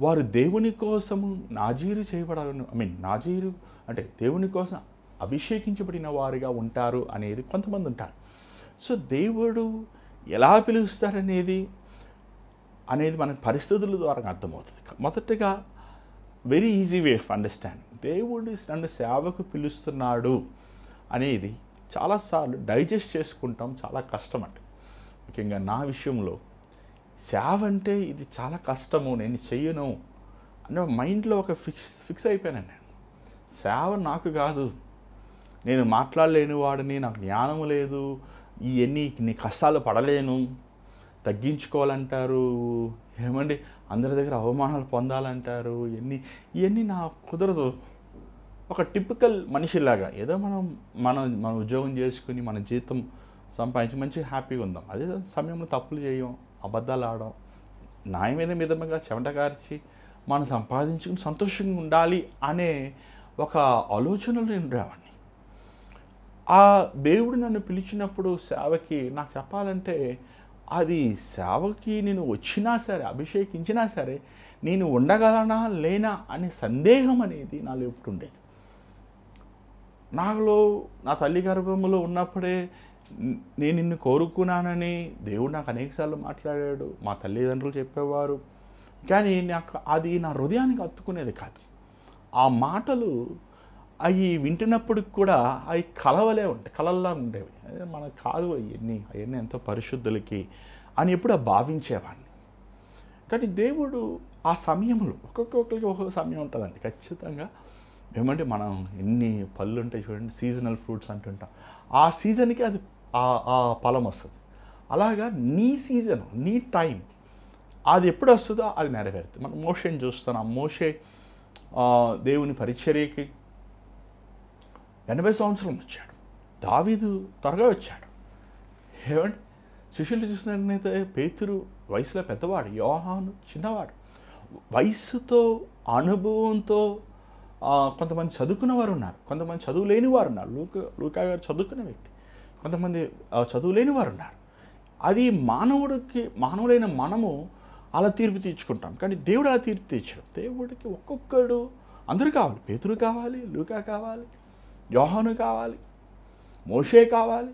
వారు దేవుని కోసము నాజీరు చేయబడాలని, నాజీరు అంటే దేవుని కోసం అభిషేకించబడిన వారుగా ఉంటారు అనేది కొంతమంది ఉంటారు. సో దేవుడు ఎలా పిలుస్తారనేది మనకు పరిస్థితుల ద్వారా అర్థమవుతుంది. మొదటగా very easy way of understand, దేవుడు నన్ను సేవకు పిలుస్తున్నాడు అనేది చాలాసార్లు డైజెస్ట్ చేసుకుంటాం, చాలా కష్టం అండి. ముఖ్యంగా నా విషయంలో సేవ అంటే ఇది చాలా కష్టము, నేను చెయ్యను అనే మైండ్లో ఒక ఫిక్స్ అయిపోయాను నేను. సేవ నాకు కాదు, నేను మాట్లాడలేని వాడిని, నాకు జ్ఞానము లేదు, ఇన్ని కష్టాలు పడలేను, తగ్గించుకోవాలంటారు, ఏమండి అందరి దగ్గర అవమానాలు పొందాలంటారు, ఇవన్నీ నాకు కుదరదు. ఒక టిపికల్ మనిషిలాగా ఏదో మన ఉద్యోగం చేసుకుని మన జీతం సంపాదించి మంచిగా హ్యాపీగా ఉందాం, అదే సమయంలో తప్పులు చేయం, అబద్ధాలు ఆడడం, న్యాయమైన విధంగా చెమట కార్చి మనం సంపాదించుకుని సంతోషంగా ఉండాలి అనే ఒక ఆలోచనలు నేను ఉండేవాడిని. ఆ దేవుడు నన్ను పిలిచినప్పుడు సేవకి నాకు చెప్పాలంటే అది సేవకి నేను వచ్చినా సరే, అభిషేకించినా సరే నేను ఉండగలనా లేనా అనే సందేహం అనేది నాలో ఎప్పుడు ఉండేది. నాలో నా తల్లి గర్భంలో ఉన్నప్పుడే నేను నిన్ను కోరుకున్నానని దేవుడు నాకు అనేకసార్లు మాట్లాడాడు, మా తల్లిదండ్రులు చెప్పేవారు. కానీ నాకు అది నా హృదయానికి హత్తుకునేది కాదు. ఆ మాటలు అవి వింటున్నప్పుడు కూడా అవి కలవలే ఉంటాయి, కలల్లా ఉండేవి. మనకు కాదు అవన్నీ ఎంతో పరిశుద్ధులకి అని ఎప్పుడు భావించేవాడిని. కానీ దేవుడు ఆ సమయంలో ఒక్కొక్కరికి ఒక్కొక్క సమయం ఉంటుందండి ఖచ్చితంగా. ఏమంటే మనం ఎన్ని పళ్ళు ఉంటాయి చూడండి, సీజనల్ ఫ్రూట్స్ అంటుంటాం, ఆ సీజన్కి అది ఆ ఫలం వస్తుంది. అలాగా నీ సీజన్, నీ టైం అది ఎప్పుడు వస్తుందో అది నెరవేరుతుంది. మనం మోషేని చూస్తున్నాం. మోషే దేవుని పరిచర్యకి 80 సంవత్సరం వచ్చాడు. దావీదు త్వరగా వచ్చాడు. ఏమంటే శిష్యులు చూసినట్లయితే పేతురు వయసులో పెద్దవాడు, యోహాను చిన్నవాడు. వయసుతో అనుభవంతో కొంతమంది చదువుకున్న వారు ఉన్నారు, కొంతమంది చదువు లేని వారు ఉన్నారు. లూకా గారు చదువుకున్న వ్యక్తి, కొంతమంది చదువు లేని వారు ఉన్నారు. అది మానవులైన మనము అలా తీర్పు తీర్చుకుంటాం, కానీ దేవుడు అలా తీర్పు తీర్చడం. దేవుడికి ఒక్కొక్కడు అందరూ కావాలి. పేతురు కావాలి, లూకా కావాలి, యోహాను కావాలి, మోషే కావాలి.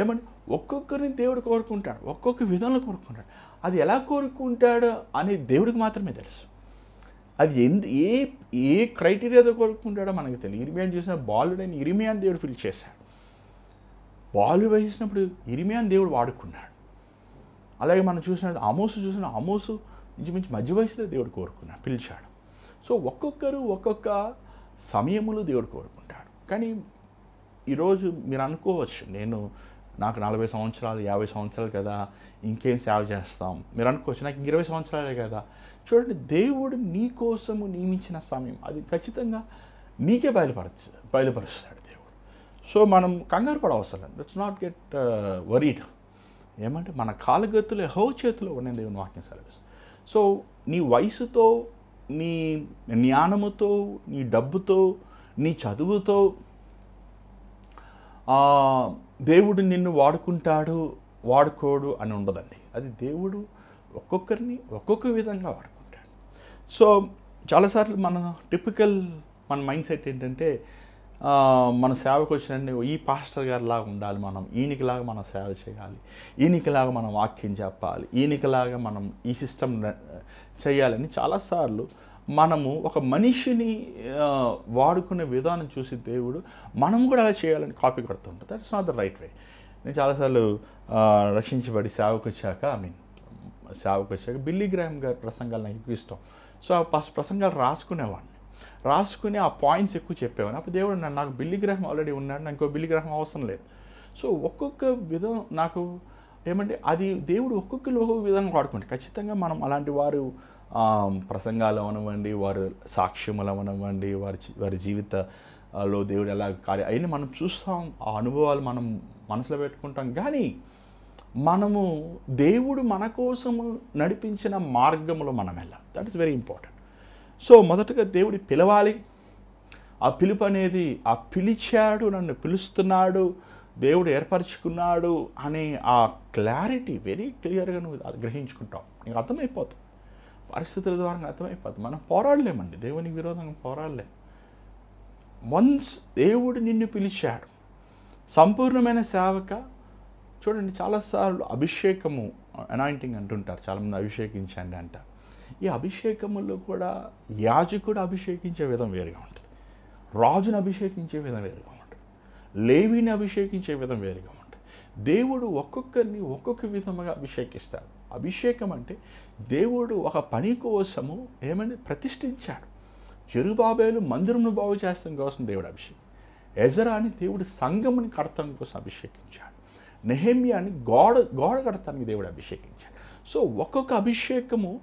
ఏమంటే ఒక్కొక్కరిని దేవుడు కోరుకుంటాడు, ఒక్కొక్క విధంలో కోరుకుంటాడు. అది ఎలా కోరుకుంటాడో అని దేవుడికి మాత్రమే తెలుసు. అది ఏ క్రైటీరియాతో కోరుకుంటాడో మనకు తెలియదు. ఇర్మియాని చూసిన బాలుడైన ఇర్మియాని దేవుడు పిలిచేశాడు. బాలు వేసినప్పుడు ఇర్మియాని దేవుడు వాడుకున్నాడు. అలాగే మనం చూసిన ఆమోసు ఇంచుమించు మధ్య వయసులో దేవుడు కోరుకున్నాడు, పిలిచాడు. సో ఒక్కొక్కరు ఒక్కొక్క సమయములు దేవుడు కోరుకుంటాడు. కానీ ఈరోజు మీరు అనుకోవచ్చు, నేను నాకు 40 సంవత్సరాలు 50 సంవత్సరాలు కదా, ఇంకేం సేవ చేస్తాం. మీరు అనుకోవచ్చు నాకు 20 సంవత్సరాలే కదా. చూడండి, దేవుడు నీ కోసము నియమించిన సమయం అది ఖచ్చితంగా నీకే బయలుపరుస్తాడు దేవుడు. సో మనం కంగారు పడవసరం. Let's not get worried. ఏమంటే మన కాలుగతులు యెహోవా చేతిలో ఉన్న దేవుని వాక్యం సెలవిస్తుంది. సో నీ వయసుతో, నీ జ్ఞానముతో, నీ డబ్బుతో, నీ చదువుతో దేవుడు నిన్ను వాడుకుంటాడు వాడుకోడు అని ఉండదండి. అది దేవుడు ఒక్కొక్కరిని ఒక్కొక్క విధంగా వాడుకుంటాడు. సో చాలాసార్లు మన మైండ్ సెట్ ఏంటంటే మన సేవకు వచ్చినండి ఈ పాస్టర్ గారిలాగా ఉండాలి, మనం ఈయనకిలాగా మనం సేవ చేయాలి, ఈయనకిలాగా మనం వాక్యం చెప్పాలి, ఈయనకిలాగా మనం ఈ సిస్టమ్ చేయాలని చాలాసార్లు మనము ఒక మనిషిని వాడుకునే విధానం చూసి దేవుడు మనం కూడా అలా చేయాలని కాపీ కొడుతుంటాం. That's not the right way. నేను చాలాసార్లు రక్షించబడి సేవకు వచ్చాక బిల్లీ గ్రాహం గారి ప్రసంగాలు నాకు ఎక్కువ ఇష్టం. సో ఆ ప్రసంగాలు రాసుకుని ఆ పాయింట్స్ ఎక్కువ చెప్పేవాడిని. అప్పుడు దేవుడు నాకు బిల్లీ గ్రాహం ఆల్రెడీ ఉన్నాడు, నాకు ఇంకో బిల్లీ గ్రాహం అవసరం లేదు. సో ఒక్కొక్క విధం నాకు ఏమంటే అది దేవుడు ఒక్కొక్కరు ఒక్కొక్క విధంగా వాడుకుంటారు. ఖచ్చితంగా మనం అలాంటి వారు ప్రసంగాలు అవనివ్వండి, వారి సాక్ష్యములు అవనివ్వండి, వారి జీవితంలో దేవుడు ఎలా అవన్నీ మనం చూస్తాం, ఆ అనుభవాలు మనం మనసులో పెట్టుకుంటాం. కానీ మనము దేవుడు మన కోసము నడిపించిన మార్గంలో మనం వెళ్ళాలి. That is very important. So మొదటగా దేవుడి పిలవాలి. ఆ పిలుపు అనేది ఆ పిలిచాడు, నన్ను పిలుస్తున్నాడు, దేవుడు ఏర్పరచుకున్నాడు అనే ఆ క్లారిటీ వెరీ క్లియర్గా నువ్వు గ్రహించుకుంటావు. నీకు అర్థమైపోతుంది, పరిస్థితుల ద్వారా అర్థమైపోతుంది. మనం పోరాడలేమండి, దేవునికి విరోధంగా పోరాడలేం. వన్స్ దేవుడు నిన్ను పిలిచాడు సంపూర్ణమైన సేవక. చూడండి, చాలాసార్లు అభిషేకము అనాయింటింగ్ అంటుంటారు, చాలామంది అభిషేకించండి అంటారు. ఈ అభిషేకములో కూడా యాజకుడు అభిషేకించే విధం వేరుగా ఉంటుంది, రాజును అభిషేకించే విధం వేరుగా ఉంటుంది, లేవీని అభిషేకించే విధం వేరుగా ఉంటుంది. దేవుడు ఒక్కొక్కరిని ఒక్కొక్క విధముగా అభిషేకిస్తాడు. అభిషేకం అంటే దేవుడు ఒక పని కోసము ప్రతిష్ఠించాడు. జెరుబాబేలు మందిరమును బాగు చేస్తాం కోసం దేవుడు అభిషేకం, ఎజ్రాని దేవుడు సంఘముని కడతాం కోసం అభిషేకించాడు, నెహెమ్యాని గోడ కడతానికి దేవుడు అభిషేకించాడు. సో ఒక్కొక్క అభిషేకము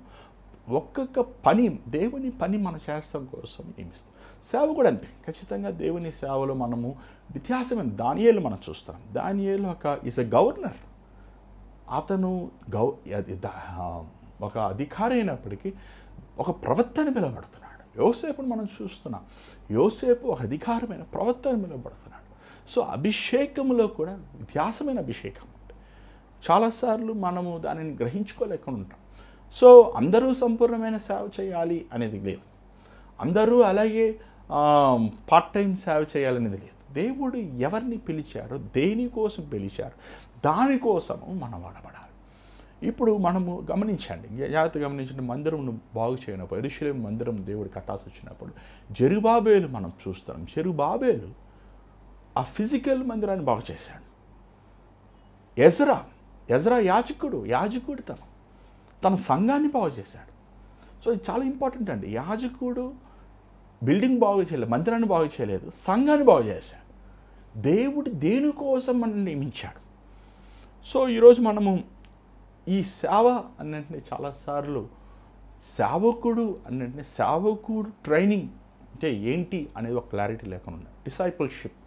ఒక్కొక్క పని, దేవుని పని మనం చేస్తాం కోసం నియమిస్తాం. సేవ కూడా అంతే. ఖచ్చితంగా దేవుని సేవలో మనము వ్యత్యాసమైన దానియేలు మనం చూస్తాం. దానియేలు ఈజ్ ఎ గవర్నర్. అతను ఒక అధికారి అయినప్పటికీ ఒక ప్రవక్తని పిలువబడుతున్నాడు. యోసేపును మనం చూస్తున్నాం, యోసేపు ఒక అధికారమైన ప్రవక్తని పిలువబడుతున్నాడు. సో అభిషేకములో కూడా వ్యత్యాసమైన అభిషేకం ఉంటుంది. చాలాసార్లు మనము దానిని గ్రహించుకోలేకుండా ఉంటాం. సో అందరూ సంపూర్ణమైన సేవ చేయాలి అనేది లేదు, అందరూ అలాగే పార్ట్ టైం సేవ చేయాలనేది లేదు. దేవుడు ఎవరిని పిలిచారో, దేనికోసం పిలిచారో దానికోసము మనం వాడబడాలి. ఇప్పుడు మనము గమనించండి, జాగ్రత్తగా గమనించండి, మందిరమును బాగు చేయనప్పుడు, యెరూషలేము మందిరం దేవుడు కట్టాల్సి వచ్చినప్పుడు జెరుబాబేలు మనం చూస్తాం. జెరుబాబేలు ఆ ఫిజికల్ మందిరాన్ని బాగు చేశాడు. ఎజ్రా యాజకుడు తన సంఘాన్ని బాగు చేశాడు. సో ఇది చాలా ఇంపార్టెంట్ అండి. యాజకుడు బిల్డింగ్ బాగు చేయలేదు, మందిరాన్ని బాగు చేయలేదు, సంఘాన్ని బాగు చేశాడు. దేవుడు దేనికోసం మనం నియమించాడు. సో ఈరోజు మనము ఈ సేవ అన్నింటినీ చాలాసార్లు సేవకుడు ట్రైనింగ్ అంటే ఏంటి అనేది ఒక క్లారిటీ లేకుండా ఉంది. డిసైపుల్షిప్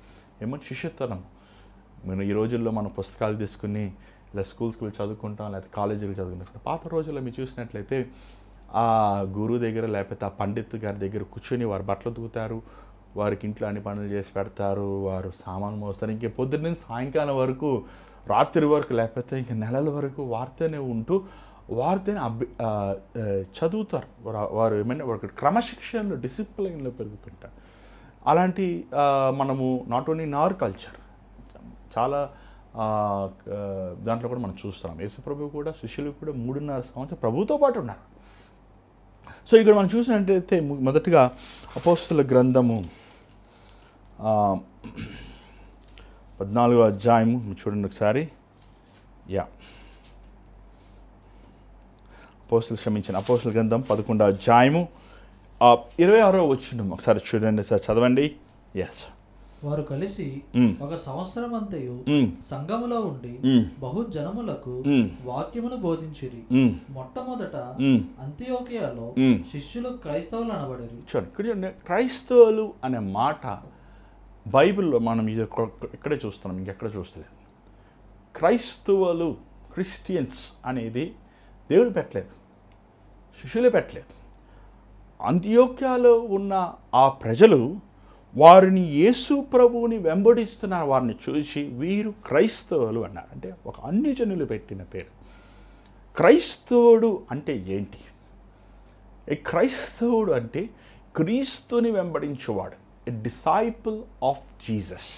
శిష్యత్వం. మనం ఈ రోజుల్లో మన పుస్తకాలు తీసుకుని ఇలా స్కూల్స్కి వెళ్ళి చదువుకుంటాం, లేకపోతే కాలేజీకి చదువుకుంటాం. పాత రోజుల్లో మీరు చూసినట్లయితే ఆ గురువు దగ్గర లేకపోతే ఆ పండిత్ గారి దగ్గర కూర్చొని వారు బట్టలు ఉతుకుతారు, వారికి ఇంట్లో అన్ని పనులు చేసి పెడతారు, వారు సామాను మోస్తారు. ఇంక పొద్దున్న సాయంకాలం వరకు, రాత్రి వరకు, లేకపోతే ఇంక నెలల వరకు వారితోనే ఉంటూ వారితోనే చదువుతారు. వారు ఒక క్రమశిక్షణలో, డిసిప్లైన్లో పెరుగుతుంటారు. అలాంటి మనము not only in our culture, చాలా దాంట్లో కూడా మనం చూస్తున్నాం. యేసుప్రభు కూడా శిష్యులు కూడా 3.5 సంవత్సరాలు ప్రభువుతో పాటు ఉన్నారు. సో ఇక్కడ మనం చూసినట్లయితే మొదటిగా అపోస్తలుల గ్రంథము 14వ అధ్యాయము చూడండి ఒకసారి. అపోస్తలుల గ్రంథం 11వ అధ్యాయము 26వ వచనం ఒకసారి చూడండి సార్, చదవండి. ఎస్. వారు కలిసి ఉమ్, ఒక సంవత్సరం అంతయు ఉమ్, సంఘములో ఉండి ఉమ్, బహు జనములకు ఉమ్, వాక్యమును బోధించిరి. ఉమ్, మొట్టమొదట ఉమ్, అంత్యోకియాలో ఉమ్. శిష్యులు క్రైస్తవులు అనబడిరి. చూడండి క్రైస్తవులు అనే మాట బైబిల్లో మనం ఇది ఇక్కడే చూస్తున్నాం, ఇంకెక్కడ చూస్తలేదు. క్రైస్తవులు, క్రిస్టియన్స్ అనేది దేవుడు పెట్టలేదు, శిష్యులే పెట్టలేదు. అంత్యోక్యాలో ఉన్న ఆ ప్రజలు వారిని యేసు ప్రభువుని వెంబడిస్తున్నారు. వారిని చూసి వీరు క్రైస్తవులు అన్నారు. అంటే ఒక అన్ని జనులు పెట్టిన పేరు. క్రైస్తవుడు అంటే ఏంటి? ఏ క్రైస్తవుడు అంటే క్రీస్తుని వెంబడించేవాడు, a disciple of Jesus,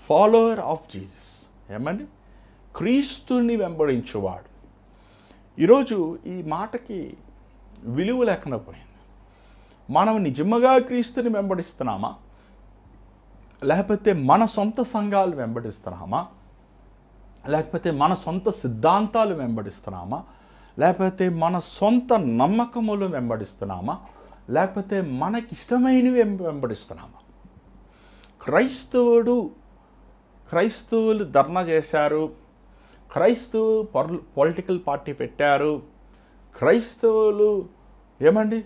follower of Jesus. ఏమండి? క్రీస్తుని వెంబడించేవాడు. ఈరోజు ఈ మాటకి విలువ లేకుండా పోయింది. మనం నిజంగా క్రీస్తుని వెంబడిస్తున్నామా, లేకపోతే మన సొంత సంఘాలు వెంబడిస్తున్నామా, లేకపోతే మన సొంత సిద్ధాంతాలు వెంబడిస్తున్నామా, లేకపోతే మన సొంత నమ్మకములు వెంబడిస్తున్నామా, లేకపోతే మనకిష్టమైనవి వెంబడిస్తున్నామా? క్రైస్తవులు ధర్నా చేశారు, క్రైస్తవులు పొలిటికల్ పార్టీ పెట్టారు, క్రైస్తవులు ఏమండి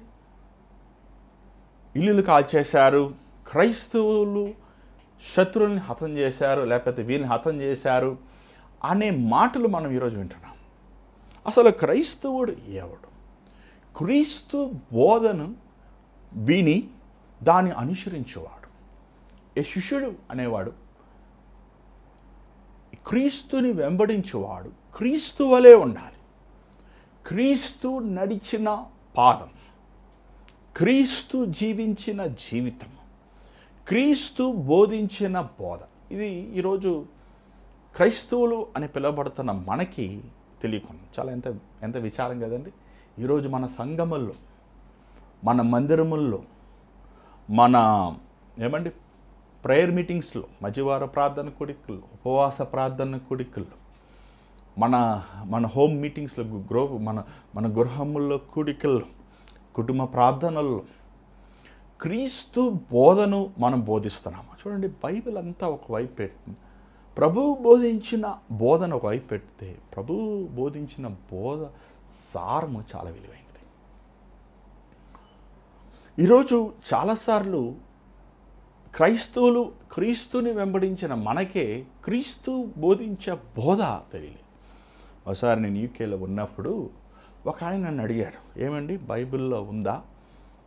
ఇల్లులు కాల్చేశారు, క్రైస్తవులు శత్రువుల్ని హతం చేశారు, లేకపోతే వీళ్ళని హతం చేశారు అనే మాటలు మనం ఈరోజు వింటున్నాం. అసలు క్రైస్తవుడు ఎవడు? క్రీస్తు బోధను విని దాన్ని అనుసరించేవాడు. ఏ శిష్యుడు అనేవాడు క్రీస్తుని వెంబడించేవాడు క్రీస్తు వలె ఉండాలి. క్రీస్తు నడిచిన పాదం, క్రీస్తు జీవించిన జీవితం, క్రీస్తు బోధించిన బోధ, ఇది ఈరోజు క్రైస్తవులు అని పిలువబడుతున్న మనకి తెలియకుండా చాలా ఎంత విచారం కదండి. ఈరోజు మన సంఘముల్లో, మన మందిరముల్లో, మన ఏమండి ప్రేయర్ మీటింగ్స్లో, మధ్యవార ప్రార్థన కూడికల్లో, ఉపవాస ప్రార్థన కూడికల్లో, మన హోమ్ మీటింగ్స్లో, మన గృహముల్లో కూడికల్లో, కుటుంబ ప్రార్థనల్లో క్రీస్తు బోధను మనం బోధిస్తున్నాము. చూడండి, బైబిల్ అంతా ఒకవైపు పెడుతుంది. ప్రభువు బోధించిన బోధన ఒకవైపు పెడితే ప్రభువు బోధించిన బోధ సారము చాలా విలువైనది. ఈరోజు చాలాసార్లు క్రైస్తవులు క్రీస్తుని వెంబడించిన మనకే క్రీస్తు బోధించే బోధ తెలియలేదు. ఒకసారి నేను యూకేలో ఉన్నప్పుడు ఒక ఆయన నన్ను అడిగాడు, ఏమండి బైబిల్లో ఉందా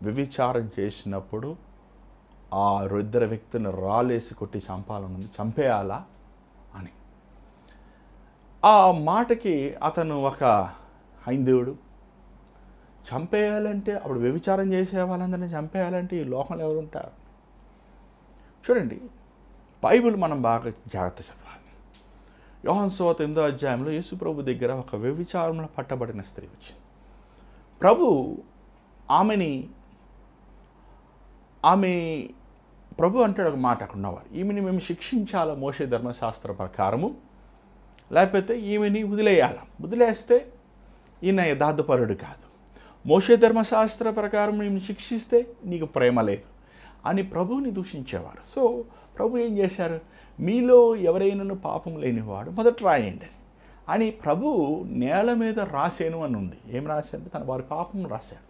వ్యభిచారం చేసినప్పుడు ఆ ఇద్దరు వ్యక్తిని రాలేసి కొట్టి చంపాలనుంది, చంపేయాలా అని. ఆ మాటకి అతను ఒక హైందవుడు, చంపేయాలంటే అప్పుడు వ్యభిచారం చేసే వాళ్ళందరినీ చంపేయాలంటే ఈ లోకంలో ఎవరు ఉంటారు? చూడండి, బైబిల్ మనం బాగా జాగ్రత్త చదవాలి. యోహాను సువార్త 8వ అధ్యాయంలో యేసు ప్రభు దగ్గర ఒక వ్యభిచారంలో పట్టబడిన స్త్రీ వచ్చింది. ప్రభు అంటాడు ఒక మాట అక్కడ ఉన్నవారు, ఈమెని మేము శిక్షించాలా మోషే ధర్మశాస్త్ర ప్రకారము, లేకపోతే ఈమెని వదిలేస్తే ఈయన యథార్థపరుడు కాదు, మోషే ధర్మశాస్త్ర ప్రకారం ఈమెను శిక్షిస్తే నీకు ప్రేమ లేదు అని ప్రభువుని దూషించేవారు. సో ప్రభు ఏం చేశారు, మీలో ఎవరైనా పాపం లేనివాడు మొదట రాయండి అని ప్రభు నేల మీద రాసేను అని ఉంది. ఏం రాశాడు? తన వారి పాపం రాశాడు.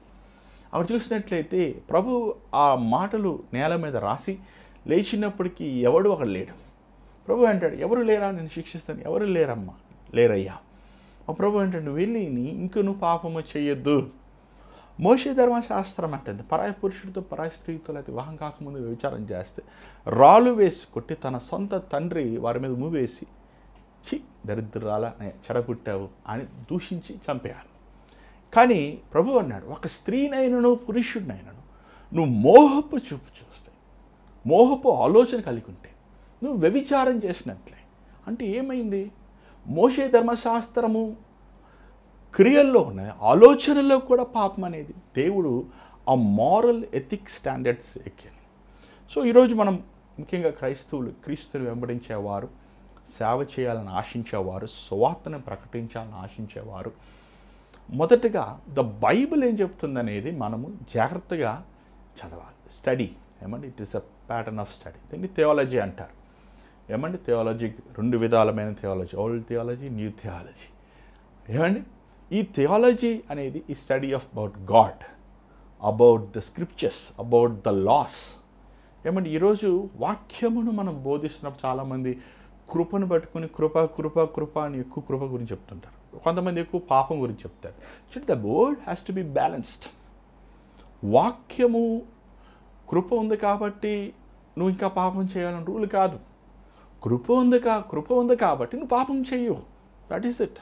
అక్కడ చూసినట్లయితే ప్రభు ఆ మాటలు నేల మీద రాసి లేచినప్పటికీ ఎవడు అక్కడ లేడు. ప్రభు అంటాడు, ఎవరు లేరా నేను శిక్షిస్తాను? ఎవరు లేరయ్యా. ఆ ప్రభు అంటాడు, వెళ్ళి నువ్వు పాపము చేయొద్దు. మోషే ధర్మశాస్త్రం అంటే పరాయి పురుషుడితో పరాయి స్త్రీతో లేకపోతే వివాహం కాకముందు వ్యభిచారం చేస్తే రాళ్ళు వేసి కొట్టి తన సొంత తండ్రి వారి మీద మూవేసి దరిద్రాల చెడగొట్టావు అని దూషించి చంపేయాలి. కానీ ప్రభు అన్నాడు, ఒక స్త్రీనైనను పురుషుడినైనను నువ్వు మోహపు చూపు చూస్తే, మోహపు ఆలోచన కలిగి ఉంటే నువ్వు వ్యభిచారం చేసినట్లే. అంటే ఏమైంది? మోషే ధర్మశాస్త్రము క్రియల్లో ఉన్నాయి, ఆలోచనల్లో కూడా పాపం అనేది దేవుడు ఆ మారల్ ఎథిక్ స్టాండర్డ్స్ ఎక్కింది. సో ఈరోజు మనం ముఖ్యంగా క్రీస్తుని వెంబడించేవారు, సేవ చేయాలని ఆశించేవారు, సువార్తను ప్రకటించాలని ఆశించేవారు మొదటగా ద బైబిల్ ఏం చెప్తుందనేది మనము జాగ్రత్తగా చదవాలి, స్టడీ ఏమండి it is a pattern of study. దీన్ని థియాలజీ అంటారు. ఏమండి థియాలజీ 2 విధాలమైన theology, old theology, new theology. ఏమండి ఈ థియాలజీ అనేది ఈ study of about God, about the scriptures, about the laws. ఏమంటే ఈరోజు వాక్యమును మనం బోధిస్తున్నప్పుడు చాలామంది కృపను పట్టుకుని కృప కృప కృప అని ఎక్కువ కృప గురించి చెప్తుంటారు, కొంతమంది ఎక్కువ పాపం గురించి చెప్తారు. The word has to be balanced. వాక్యము కృప ఉంది కాబట్టి నువ్వు ఇంకా పాపం చేయాలని రూల్ కాదు. కృప ఉంది కాబట్టి నువ్వు పాపం చెయ్యు. That is it.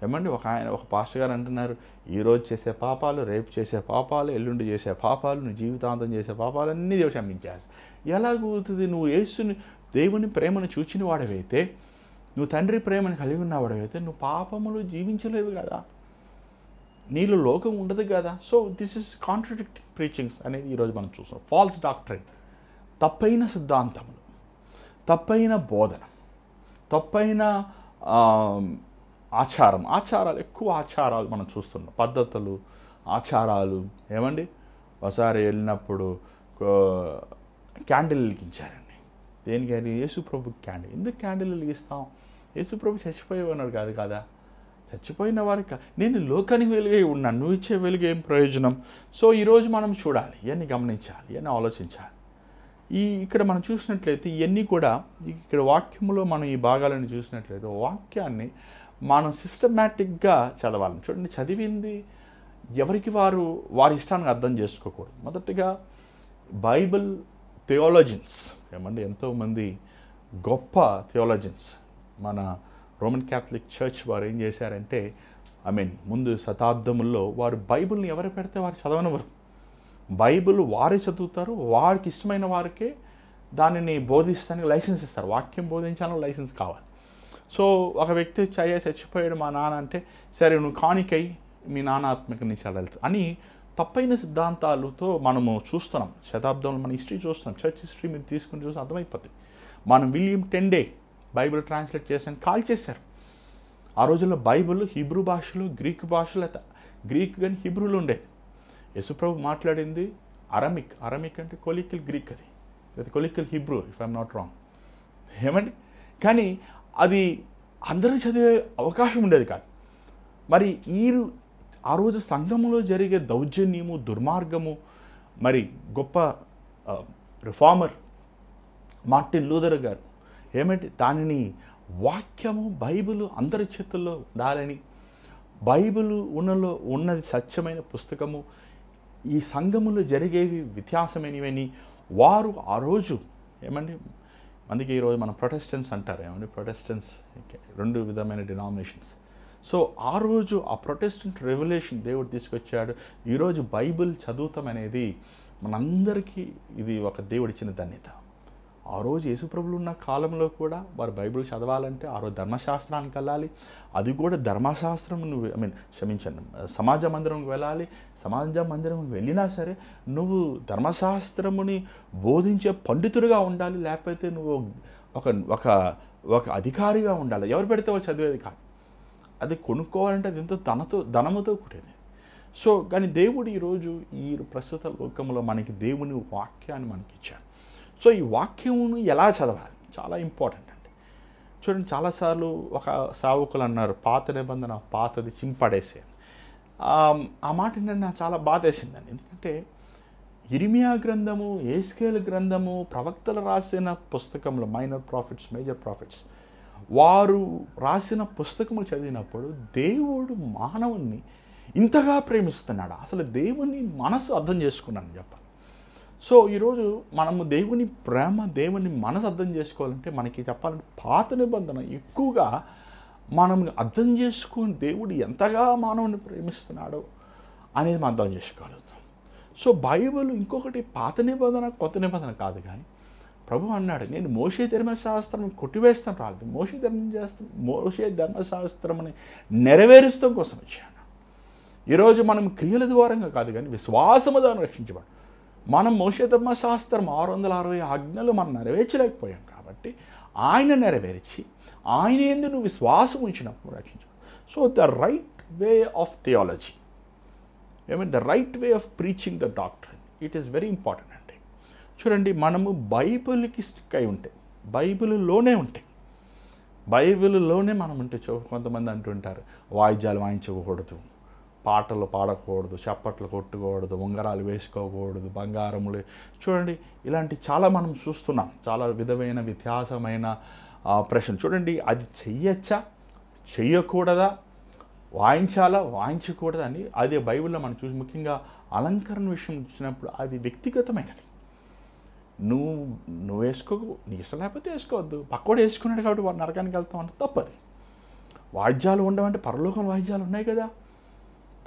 ఏమండి ఒక పాస్టర్ గారు అంటున్నారు, ఈరోజు చేసే పాపాలు, రేపు చేసే పాపాలు, ఎల్లుండి చేసే పాపాలు, నువ్వు జీవితాంతం చేసే పాపాలు అన్నీ దేవుడు క్షమించేసి. ఎలా కుదురుతుంది? నువ్వు యేసుని, దేవుని ప్రేమను చూచిన వాడవైతే, నువ్వు తండ్రి ప్రేమను కలిగి ఉన్నవాడవైతే నువ్వు పాపములు జీవించలేవు కదా, నీలో లోకం ఉండదు కదా. So this is contradicting preachings అనేది ఈరోజు మనం చూస్తాం. ఫాల్స్ డాక్ట్రైన్, తప్పైన సిద్ధాంతములు, తప్పైన బోధన, తప్పైన ఆచారాలు, ఎక్కువ ఆచారాలు మనం చూస్తున్నాం, పద్ధతులు, ఆచారాలు. ఏమండి ఒకసారి వెళ్ళినప్పుడు క్యాండిల్ వెలిగించారండి. దేనికని? యేసుప్రభు క్యాండిల్. ఎందుకు క్యాండిల్ వెలిగిస్తాం? యేసుప్రభు చచ్చిపోయి ఉన్నాడు కాదు కదా. చచ్చిపోయిన వారికి నేను లోకానికి వెలుగై ఉన్నాను, నువ్వు ఇచ్చే వెలుగు ఏం ప్రయోజనం? సో ఈరోజు మనం చూడాలి, ఇవన్నీ గమనించాలి, ఇవన్నీ ఆలోచించాలి. ఇక్కడ మనం చూసినట్లయితే ఇవన్నీ కూడా ఇక్కడ వాక్యంలో మనం ఈ భాగాలను చూసినట్లయితే వాక్యాన్ని మనం సిస్టమేటిక్గా చదవాలి. చూడండి, చదివింది ఎవరికి వారి ఇష్టానికి అర్థం చేసుకోకూడదు. మొదటిగా బైబిల్ థియాలజిన్స్, ఏమంటే ఎంతోమంది గొప్ప థియాలజిన్స్ మన రోమన్ క్యాథలిక్ చర్చ్ వారు ఏం చేశారంటే, ముందు శతాబ్దముల్లో వారు బైబిల్ని ఎవరు పెడితే వారు చదవనివ్వరు. బైబిల్ వారే చదువుతారు, వారికి ఇష్టమైన వారికే దానిని బోధిస్తానికి లైసెన్స్ ఇస్తారు. వాక్యం బోధించాలని లైసెన్స్ కావాలి. సో ఒక వ్యక్తి చచ్చిపోయాడు మా నాన్న అంటే, సరే నువ్వు కానికై మీ నాన్న ఆత్మకి నుంచి వెళ్తుంది అని తప్పైన సిద్ధాంతాలతో మనము చూస్తున్నాం. శతాబ్దంలో మన హిస్టరీ చూస్తున్నాం, చర్చ్ హిస్టరీ మీరు తీసుకుని చూస్తే అర్థమైపోతుంది. మనం విలియం టెండే బైబిల్ ట్రాన్స్లేట్ చేసాను, కాల్ చేశారు. ఆ రోజుల్లో బైబిల్ హీబ్రూ భాషలో, గ్రీక్ భాషలో, గ్రీక్ కానీ హీబ్రూలో ఉండేది. యేసుప్రభు మాట్లాడింది అరమిక్ అంటే కొలికల్ గ్రీక్, అది లేదా కొలికల్ Hebrew if I'm not wrong. ఏమండి కానీ అది అందరూ చదివే అవకాశం ఉండేది కాదు. మరి ఆ రోజు సంఘంలో జరిగే దౌర్జన్యము, దుర్మార్గము, మరి గొప్ప రిఫార్మర్ మార్టిన్ లూథర్ గారు ఏమంటే దానిని వాక్యము బైబిల్ అందరి చేతుల్లో ఉండాలని, బైబిల్ ఉన్నది సత్యమైన పుస్తకము, ఈ సంఘములో జరిగేవి వ్యత్యాసమైనవని వారు ఆ రోజు అందుకే ఈరోజు మన ప్రొటెస్టెంట్స్ అంటారు. ప్రొటెస్టెంట్స్ 2 విధమైన డినామినేషన్స్. సో ఆ రోజు ఆ ప్రొటెస్టెంట్ రెవల్యూషన్ దేవుడు తీసుకొచ్చాడు. ఈరోజు బైబిల్ చదువుతాం అనేది మనందరికీ ఇది ఒక దేవుడిచ్చిన ధన్యత. ఆ రోజు యేసుప్రభులు ఉన్న కాలంలో కూడా వారు బైబిల్ చదవాలంటే ఆ రోజు ధర్మశాస్త్రానికి వెళ్ళాలి. అది కూడా ధర్మశాస్త్రం సమాజ మందిరంకి వెళ్ళాలి. సమాజ మందిరంకి వెళ్ళినా సరే నువ్వు ధర్మశాస్త్రముని బోధించే పండితుడిగా ఉండాలి, లేకపోతే నువ్వు ఒక అధికారిగా ఉండాలి. ఎవరు పెడితే వాళ్ళు చదివేది కాదు. అది కొనుక్కోవాలంటే అది ఎంతో ధనముతో కూడేది. సో కానీ దేవుడు ఈరోజు ఈ ప్రస్తుత లోకంలో మనకి దేవుని వాక్యాన్ని మనకి ఇచ్చాడు. సో ఈ వాక్యమును ఎలా చదవాలి చాలా ఇంపార్టెంట్ అండి. చూడండి, చాలాసార్లు ఒక సేవకులు అన్నారు, పాత నిబంధన పాతది చింపడేసే. ఆ మాట ఏంటంటే నాకు చాలా బాధ వేసిందండి. ఎందుకంటే ఇర్మియా గ్రంథము, యేస్కేలు గ్రంథము, ప్రవక్తలు రాసిన పుస్తకంలో మైనర్ ప్రాఫిట్స్, మేజర్ ప్రాఫిట్స్ వారు రాసిన పుస్తకములు చదివినప్పుడు దేవుడు మానవుణ్ణి ఇంతగా ప్రేమిస్తున్నాడు. అసలు దేవుని మనసు అర్థం చేసుకున్నాను చెప్పాలి. సో ఈరోజు మనము దేవుని ప్రేమ, దేవుని మనసు అర్థం చేసుకోవాలంటే మనకి చెప్పాలంటే పాత నిబంధన ఎక్కువగా మనం అర్థం చేసుకుని దేవుడు ఎంతగా మానవుని ప్రేమిస్తున్నాడో అనేది మనం అర్థం చేసుకోగలుగుతాం. సో బైబిల్ ఇంకొకటి పాత నిబంధన కొత్త నిబంధన కాదు, కానీ ప్రభు అన్నాడు, నేను మోషే ధర్మశాస్త్రం కొట్టివేస్తాను రాలేదు, మోషే ధర్మశాస్త్రముని నెరవేరుస్తాం కోసం వచ్చాను. ఈరోజు మనం క్రియల ద్వారంగా కాదు కానీ విశ్వాసము ద్వారా రక్షించబడు. మనం మోషే ధర్మశాస్త్రం 660 ఆజ్ఞలు మనం నెరవేర్చలేకపోయాం కాబట్టి ఆయన నెరవేర్చి ఆయన యందు నువ్వు విశ్వాసం ఉంచినప్పుడు రక్షించబడు. So the right way of theology, the right way of preaching the doctrine, it is very important అండి. చూడండి, మనము బైబిల్కి స్టిక్ అయి ఉంటాయి, బైబిల్లోనే ఉంటాయి, బైబిల్లోనే మనం ఉంటే కొంతమంది అంటుంటారు వాయిద్యాలు వాయించకూడదు, పాటలు పాడకూడదు, చప్పట్లు కొట్టకూడదు, ఉంగరాలు వేసుకోకూడదు, బంగారములు. చూడండి, ఇలాంటి చాలా మనం చూస్తున్నాం, చాలా విధమైన వ్యత్యాసమైన ప్రశ్న. చూడండి, అది చెయ్యొచ్చా చెయ్యకూడదా, వాయించాలా వాయించకూడదా అని అదే బైబిల్లో మనం చూసి, ముఖ్యంగా అలంకరణ విషయం వచ్చినప్పుడు అది వ్యక్తిగతమైనది. నువ్వు వేసుకోకు, నీకు ఇష్టం లేకపోతే వేసుకోవద్దు, పక్కోడు వేసుకున్నాడు కాబట్టి వాడు నరకానికి వెళ్తాం అంటే తప్పది. వాయిద్యాలు ఉండవంటే పరలోకం వాయిద్యాలు ఉన్నాయి కదా,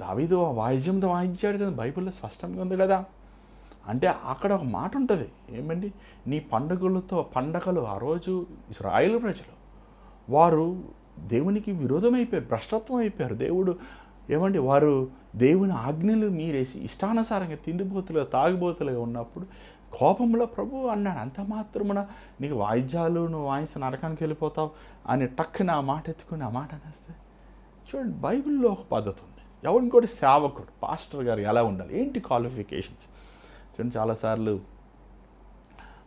దావీదు ఆ వాయిద్యంతో వాయించాడు కదా, బైబిల్లో స్పష్టంగా ఉంది కదా. అంటే అక్కడ ఒక మాట ఉంటుంది, ఏమండి, నీ పండగలు ఆ రోజు ఇశ్రాయేలు ప్రజలు వారు దేవునికి విరోధమైపోయారు, భ్రష్టత్వం అయిపోయారు. దేవుడు ఏమండి, వారు దేవుని ఆజ్ఞలు మీరేసి ఇష్టానుసారంగా తిండిపోతులుగా తాగుబోతులుగా ఉన్నప్పుడు కోపంలో ప్రభు అన్నాడు, అంత మాత్రమున నీకు వాయిద్యాలు నువ్వు వాయిస్తే నరకానికి వెళ్ళిపోతావు అని టక్కున ఆ మాట ఎత్తుకుని ఆ మాట అనేస్తే. చూడండి, బైబిల్లో ఒక పద్ధతి ఉంది. ఎవరిని కూడా సేవకుడు పాస్టర్ గారు ఎలా ఉండాలి, ఏంటి క్వాలిఫికేషన్స్. చూడండి, చాలాసార్లు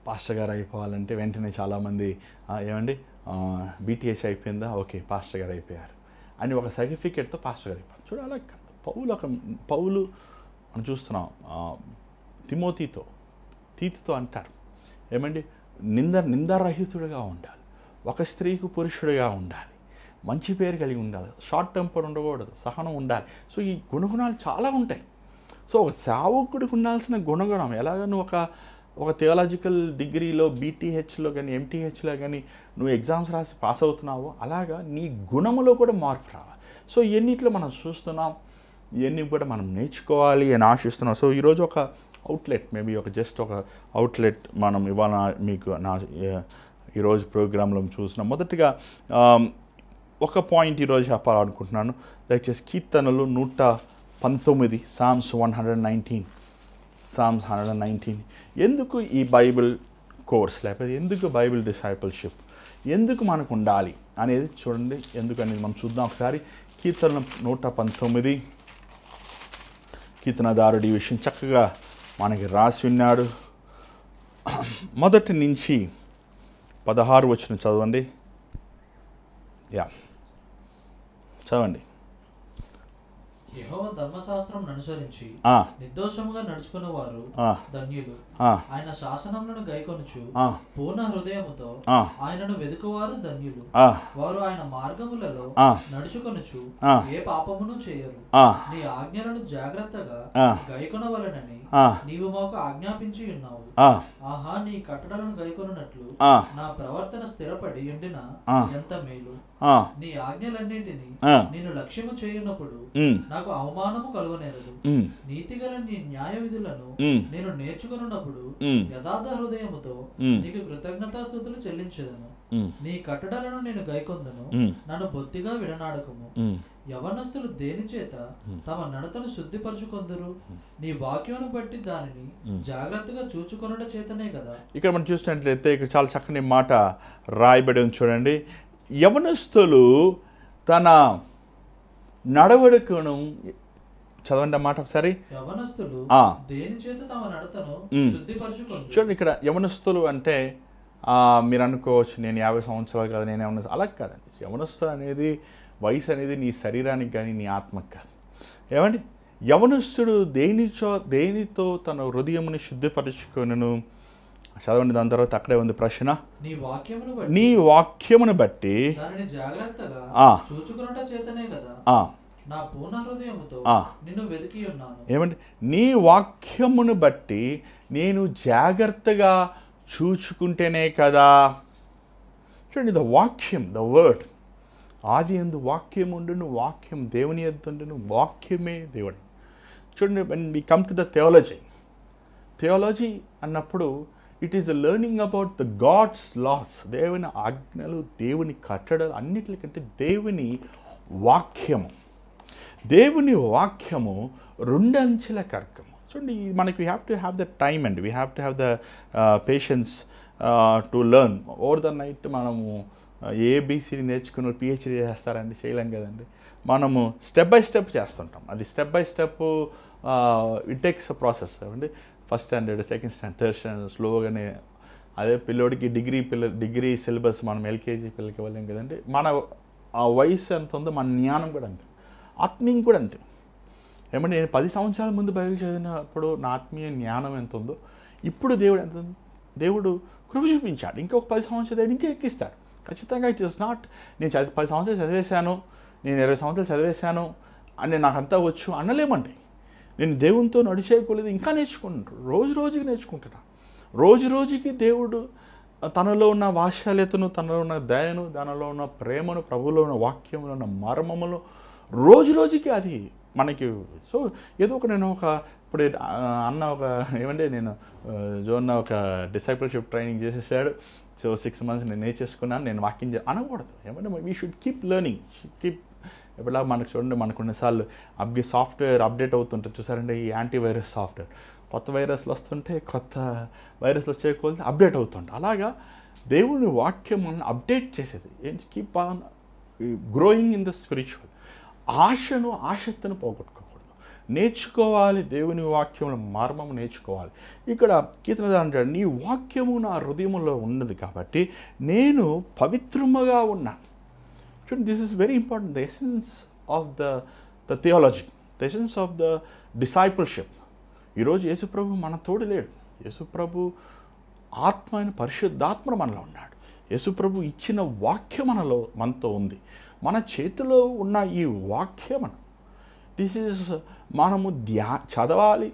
పాస్టర్ గారు అయిపోవాలంటే వెంటనే చాలామంది ఏమండి బీటీఎస్ అయిపోయిందా, ఓకే పాస్టర్ గారు అయిపోయారు అని ఒక సర్టిఫికేట్తో పాస్టర్ గారు అయిపోయారు. చూడాలి, అలా పౌలు మనం చూస్తున్నాం, తీతుతో అంటారు ఏమండి, నిందారహితుడిగా ఉండాలి, ఒక స్త్రీకు పురుషుడిగా ఉండాలి, మంచి పేరు కలిగి ఉండాలి, షార్ట్ టెంపర్ ఉండకూడదు, సహనం ఉండాలి. సో ఈ గుణగుణాలు చాలా ఉంటాయి. సో ఒక సేవకుడికి ఉండాల్సిన గుణగుణం ఎలాగ, నువ్వు ఒక థియాలజికల్ డిగ్రీలో బీటీహెచ్లో కానీ ఎంటీహెచ్లో కానీ నువ్వు ఎగ్జామ్స్ రాసి పాస్ అవుతున్నావో అలాగా నీ గుణములో కూడా మార్పు రావాలి. సో ఇవన్నిట్లో మనం చూస్తున్నాం, ఇవన్నీ కూడా మనం నేర్చుకోవాలి అని ఆశిస్తున్నాం. సో ఈరోజు ఒక అవుట్లెట్, మేబీ జస్ట్ ఒక అవుట్లెట్ మనం ఇవాళ మీకు ఈరోజు ప్రోగ్రాంలో చూసినాం. మొదటిగా ఒక పాయింట్ ఈరోజు చెప్పాలనుకుంటున్నాను. దయచేసి కీర్తనలు 119, Psalms 119, Psalms 119. ఎందుకు ఈ బైబిల్ కోర్స్, లేకపోతే ఎందుకు బైబిల్ డిసైపుల్షిప్ ఎందుకు మనకు ఉండాలి అనేది చూడండి, ఎందుకనేది మనం చూద్దాం ఒకసారి. కీర్తన 119, కీర్తనదారుడు ఈ విషయం చక్కగా మనకి రాసి ఉన్నాడు. మొదటి నుంచి 16 వచనం చదవండి. చదవండి. యెహోవా ధర్మశాస్త్రం అనుసరించి నిర్దోషముగా నడుచుకున్న వారు ధన్యులు. ఆయన శాసనములను గైకొనుచు పూర్ణ హృదయముతో ఆయనను వెదుకువారు ధన్యులు. వారు ఆయన మార్గములలో నడుచుకొనుచు ఏ పాపమును చేయరు. నీ ఆజ్ఞలను జాగ్రత్తగా గైకొనవలెనని నీవు మాకు ఆజ్ఞాపించి ఉన్నావు. ఆహా, నీ కట్టడలను గైకొనున్నట్లు నా ప్రవర్తన స్థిరపడి ఉండిన ఎంత మేలు. నీ ఆజ్ఞలన్నింటినీ నేను లక్ష్యము చేయనప్పుడు నాకు అవమానము కలుగనేరదు. నీతిగల నీ న్యాయ విధులను నేను నేర్చుకున్నప్పుడు యథార్థ హృదయముతో నీకు కృతజ్ఞతాస్తుతులు చెల్లించెదను. నీ కట్టడలను నేను గైకొందును, నన్ను బొత్తిగా విడనాడకము. యవనస్తులు దేని చేత తమ నడతను శుద్ధిపరచుకొందురు? నీ వాక్యమును బట్టి దానిని జాగ్రత్తగా చూచుకొనుట చేతనే కదా. ఇక్కడ మనం చూసినట్లయితే ఇక్కడ చాలా చక్కని మాట రాయబడి ఉంది చూడండి. యవనస్తులు తన నడవడికను, చదవండి ఆ మాట ఒకసారి. యవనస్తులు దేని చేత తమ నడతను శుద్ధిపరచుకొందురు. చూడండి, ఇక్కడ యవనస్తులు అంటే మీరు అనుకోవచ్చు నేను 50 సంవత్సరాలు కదా, నేను యవనస్తులు. అలా కాదండి. యవనస్తులు అనేది వయసు అనేది నీ శరీరానికి కానీ నీ ఆత్మకు కాదు. ఏమండి, యవనస్తుడు దేనితో తన హృదయముని శుద్ధిపరచుకొనును. చదవండి, దాని తర్వాత అక్కడే ఉంది ప్రశ్న. నీ వాక్యమును బట్టి చూచుకొనుట చేతనే కదా నా పూర్ణ హృదయముతో నిన్ను వెతికి ఉన్నాను. ఏమండి, నీ వాక్యమును బట్టి నేను జాగ్రత్తగా చూచుకుంటేనే కదా. చూడండి, ద వాక్యం, ద వర్డ్. ఆది యందు వాక్యం ఉండును, వాక్యం దేవుని యొద్ద ఉండును, వాక్యమే దేవుడు. చూడండి, when we come to the theology అన్నప్పుడు it is learning about the God's laws, దేవుని ఆజ్ఞలు, దేవుని కట్టడలు, అన్నిటికంటే దేవుని వాక్యము. దేవుని వాక్యము 2 అంచెల కర్కము. చూడండి, మనకి we have to have the time and we have to have the patience to learn. Over the night మనము ఏబీసీని నేర్చుకుని పిహెచ్డీ చేస్తారండి, చేయలేం కదండి. మనము స్టెప్ బై స్టెప్ చేస్తుంటాం. అది step by step it takes a process. అంటే first standard, second standard, third standard స్లోగానే అదే పిల్లోడికి డిగ్రీ సిలబస్ మనం ఎల్కేజీ పిల్లలకి వెళ్ళాం కదండి. మన ఆ వయసు ఎంత ఉందో మన జ్ఞానం కూడా అంతే, ఆత్మీయం కూడా అంతే. ఏమంటే నేను 10 సంవత్సరాల ముందు బైబిల్ చదివినప్పుడు నా ఆత్మీయ జ్ఞానం ఎంత ఉందో ఇప్పుడు దేవుడు ఎంత ఉంది, దేవుడు కృప చూపించాడు. ఇంకొక 10 సంవత్సరాలు ఇంకా ఎక్కిస్తాడు ఖచ్చితంగా. ఇట్ ఇస్ నాట్ నేను 10 సంవత్సరాలు చదివేశాను, నేను 20 సంవత్సరాలు చదివేశాను అని నాకు అంతా వచ్చు అనలేమండి. నేను దేవునితో నడిచేయకూడదు, ఇంకా నేర్చుకుంటాను, రోజు రోజుకి నేర్చుకుంటున్నాను. రోజు రోజుకి దేవుడు తనలో ఉన్న వాత్సల్యతను, తనలో ఉన్న దయను, తనలో ఉన్న ప్రేమను, ప్రభువులో ఉన్న వాక్యంలో ఉన్న మర్మములు రోజు రోజుకి అది మనకి. సో ఏదో ఒక నేను ఇప్పుడు అన్న ఏమంటే నేను జోన్న ఒక డిసైపుల్షిప్ ట్రైనింగ్ చేసేసాడు. సో 6 months నేను నేర్చేసుకున్నాను, నేను వాకింగ్ అనకూడదు. ఏమంటే we should keep learning, keep. ఎప్పుడా మనకు చూడండి, మనకు కొన్నిసార్లు సాఫ్ట్వేర్ అప్డేట్ అవుతుంటుంది చూసారంటే, ఈ యాంటీవైరస్ సాఫ్ట్వేర్, కొత్త వైరస్లు వస్తుంటే కొత్త వైరస్లు వచ్చే కొద్ది అప్డేట్ అవుతుంటాయి. అలాగా దేవుని వాక్యం మనల్ని అప్డేట్ చేసేది ఏంటి, keep on growing in the spiritual. ఆసక్తిని పోగొట్టుకోకూడదు, నేర్చుకోవాలి. దేవుని వాక్యంలో మర్మము నేర్చుకోవాలి. ఇక్కడ కీర్తనదారుడు అంటాడు, నీ వాక్యము నా హృదయంలో ఉన్నది కాబట్టి నేను పవిత్రముగా ఉన్నాను. చూడండి, this is very important, the essence of the theology, the essence of the discipleship. ఈరోజు యేసుప్రభు మన తోడు లేడు. యేసుప్రభు ఆత్మ అయిన పరిశుద్ధాత్మ మనలో ఉన్నాడు. యేసుప్రభు ఇచ్చిన వాక్యం మనతో ఉంది. మన చేతిలో ఉన్న ఈ వాక్యం దిస్ ఈజ్ మనము చదవాలి,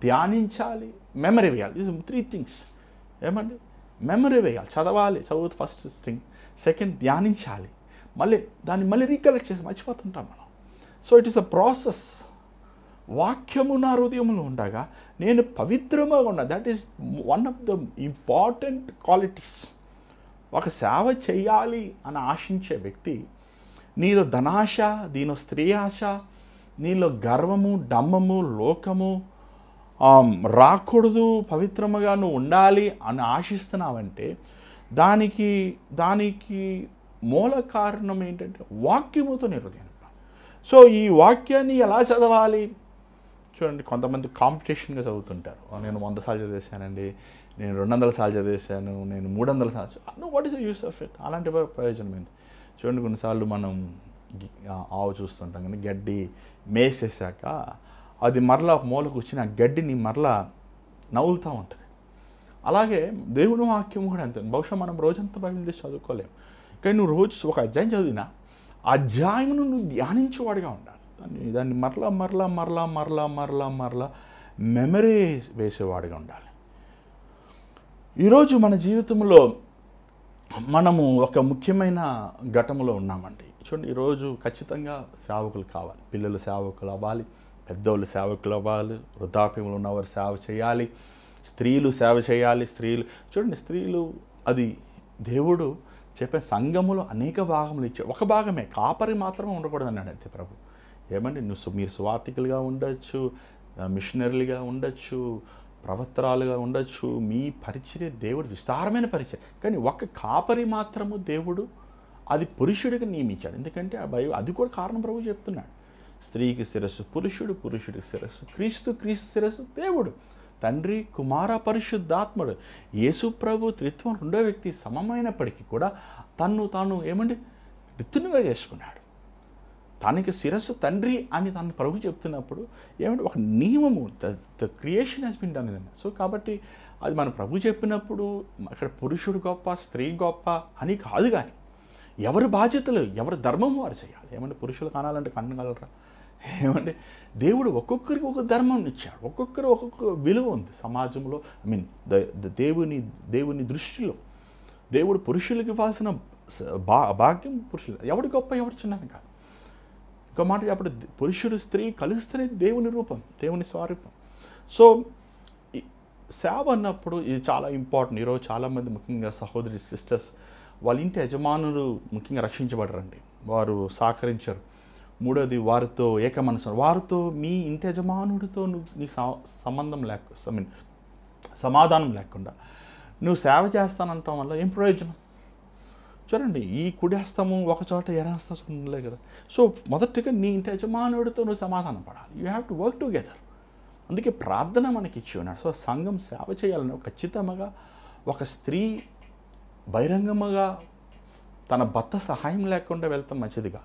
ధ్యానించాలి, మెమరీ వేయాలి. This 3 things. ఏమండి, మెమరీ వేయాలి, చదువుతూ ఫస్ట్ థింగ్. సెకండ్, ధ్యానించాలి, దాన్ని రీకలెక్ట్ చేసి మర్చిపోతుంటాం మనం. So it is a process. వాక్యము నా హృదయంలో ఉండగా నేను పవిత్రంగా ఉన్నా. That is one of the important qualities. ఒక సేవ చేయాలి అని ఆశించే వ్యక్తి, నీలో ధనాశ, దీనిలో స్త్రీ ఆశ, నీలో గర్వము, డమ్మము, లోకము రాకూడదు, పవిత్రముగా నువ్వు ఉండాలి అని ఆశిస్తున్నావంటే దానికి మూల కారణం ఏంటంటే వాక్యముతో హృదయం. సో ఈ వాక్యాన్ని ఎలా చదవాలి చూడండి. కొంతమంది కాంపిటీషన్గా చదువుతుంటారు. నేను 100 సార్లు చదివేశానండి, నేను 200 సార్లు చదివేశాను, నేను 300 సార్లు. No, what is the use of it? అలాంటి ప్రయోజనం ఏంటి? చూడండి, కొన్నిసార్లు మనం ఆవు చూస్తుంటాం కానీ గడ్డి మేసేసాక అది మరలా ఒక మూలకు వచ్చిన ఆ గడ్డిని మరలా నవ్వులుతూ ఉంటుంది. అలాగే దేవుని వాక్యం కూడా అంతే. బహుశా మనం రోజంతా బైబిల్ తీసి చదువుకోలేము, కానీ నువ్వు రోజు ఒక అధ్యాయం చదివినా అధ్యాయమును నువ్వు ధ్యానించేవాడిగా ఉండాలి. దాన్ని మరలా మెమరీ వేసేవాడిగా ఉండాలి. ఈరోజు మన జీవితంలో మనము ఒక ముఖ్యమైన ఘట్టంలో ఉన్నామండి. చూడండి, ఈరోజు ఖచ్చితంగా సేవకులు కావాలి. పిల్లలు సేవకులు అవ్వాలి, పెద్దోళ్ళు సేవకులు అవ్వాలి, వృద్ధాప్యంలో ఉన్నవారు సేవ చేయాలి, స్త్రీలు సేవ చేయాలి. స్త్రీలు అది దేవుడు చెప్పే సంఘములో అనేక భాగములు ఇచ్చాడు. ఒక భాగమే, కాపరి మాత్రమే ఉండకూడదు అన్నాడు అంతే ప్రభు. ఏమండి, మీరు సువార్థికులుగా ఉండొచ్చు, మిషనరీలుగా ఉండొచ్చు, ప్రవక్తరాలుగా ఉండొచ్చు, మీ పరిచర్య దేవుడు విస్తారమైన పరిచర్య. కానీ ఒక కాపరి మాత్రము దేవుడు అది పురుషుడికి నియమించాడు. ఎందుకంటే అది కూడా కారణం ప్రభు చెప్తున్నాడు. స్త్రీకి శిరస్సు పురుషుడు, పురుషుడికి శిరస్సు క్రీస్తు, క్రీస్తు శిరస్సు దేవుడు, తండ్రి, కుమార, పరిశుద్ధాత్ముడు. యేసు ప్రభు త్రిత్వం రెండో వ్యక్తి సమమైనప్పటికీ కూడా తాను ఏమండి రిత్తునుగా చేసుకున్నాడు. తనకి శిరస్సు తండ్రి అని తను ప్రభు చెప్తున్నప్పుడు ఏమంటే ఒక నియమము, the creation has been done in. So కాబట్టి అది మన ప్రభు చెప్పినప్పుడు అక్కడ పురుషుడు గొప్ప, స్త్రీ గొప్ప అని కాదు, కానీ ఎవరి బాధ్యతలు, ఎవరి ధర్మం వారు చేయాలి. ఏమంటే పురుషులు కానాలంటే కనగలరా? ఏమంటే దేవుడు ఒక్కొక్కరికి ఒక ధర్మం ఇచ్చాడు, ఒక్కొక్కరు ఒక్కొక్క విలువ ఉంది సమాజంలో. దేవుని దృష్టిలో దేవుడు పురుషులకు ఇవ్వాల్సిన భాగ్యం పురుషులు. ఎవడు గొప్ప, ఎవడు చిన్నది కాదు. ఇంకో మాట అప్పుడు పురుషుడు స్త్రీ కలిస్తేనే దేవుని రూపం, దేవుని స్వరూపం. సో సేవ అన్నప్పుడు ఇది చాలా ఇంపార్టెంట్. ఈరోజు చాలామంది ముఖ్యంగా సహోదరి సిస్టర్స్ వాళ్ళ ఇంటి యజమానులు ముఖ్యంగా రక్షించబడరండి, వారు సహకరించరు. మూడోది, వారితో ఏకమనసు, వారితో మీ ఇంటి యజమానుడితో నీకు సమాధానం లేకుండా నువ్వు సేవ చేస్తానంటాం వల్ల ఏం ప్రయోజనం? చూడండి, ఈ కుడేస్తాము ఒక చోట ఎడేస్తాలే కదా. సో మొదటిగా నీ ఇంటి యజమానుడితో నువ్వు సమాధానం పడాలి. You have to work together. అందుకే ప్రార్థన మనకి ఇచ్చి ఉన్నాడు. సో సంఘం సేవ చేయాలని ఖచ్చితంగా ఒక స్త్రీ బహిరంగముగా తన భర్త సహాయం లేకుండా వెళ్తాం మంచిదిగా.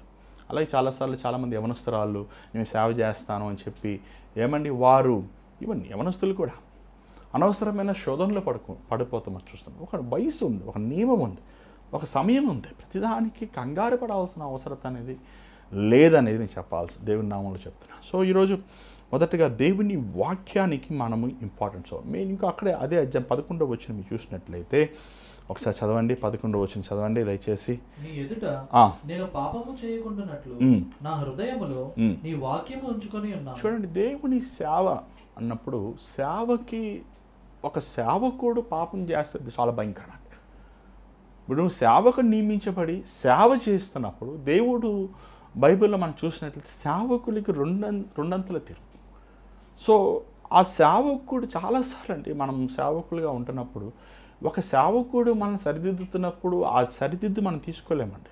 అలాగే చాలాసార్లు చాలామంది యవనస్తురాళ్ళు నేను సేవ చేస్తాను అని చెప్పి ఏమండి వారు ఈవెన్ యవనస్తులు కూడా అనవసరమైన శోధనలో పడిపోతాం చూస్తాం. ఒక వయసు ఉంది, ఒక నియమం ఉంది, ఒక సమయం ఉంది. ప్రతిదానికి కంగారు పడాల్సిన అవసరం అనేది లేదనేది నేను దేవుని నామంలో చెప్తున్నాను. సో ఈరోజు మొదటగా దేవుని వాక్యానికి మనము ఇంపార్టెన్స్. సో మేము ఇంకా అక్కడే అదే అధ్యాయం 11వ వచనం మీరు చూసినట్లయితే ఒకసారి చదవండి. 11వ వచనం చదవండి దయచేసి. నీ ఎదుట నేను పాపము చేయకుండానట్లు నా హృదయములో నీ వాక్యము ఉంచుకొని ఉన్నాను. చూడండి, దేవుని సేవ అన్నప్పుడు సేవకి ఒక సేవకుడు పాపం చేస్తుంది చాలా భయంకరం. ఇప్పుడు సేవకు నియమించబడి సేవ చేస్తున్నప్పుడు దేవుడు బైబిల్లో మనం చూసినట్లయితే సేవకులకి రెండంతల తీర్పు. సో ఆ సేవకుడు చాలాసార్లు అంటే మనం సేవకులుగా ఉంటున్నప్పుడు ఒక సేవకుడు మనం సరిదిద్దుతున్నప్పుడు ఆ సరిదిద్దు మనం తీసుకోలేమండి.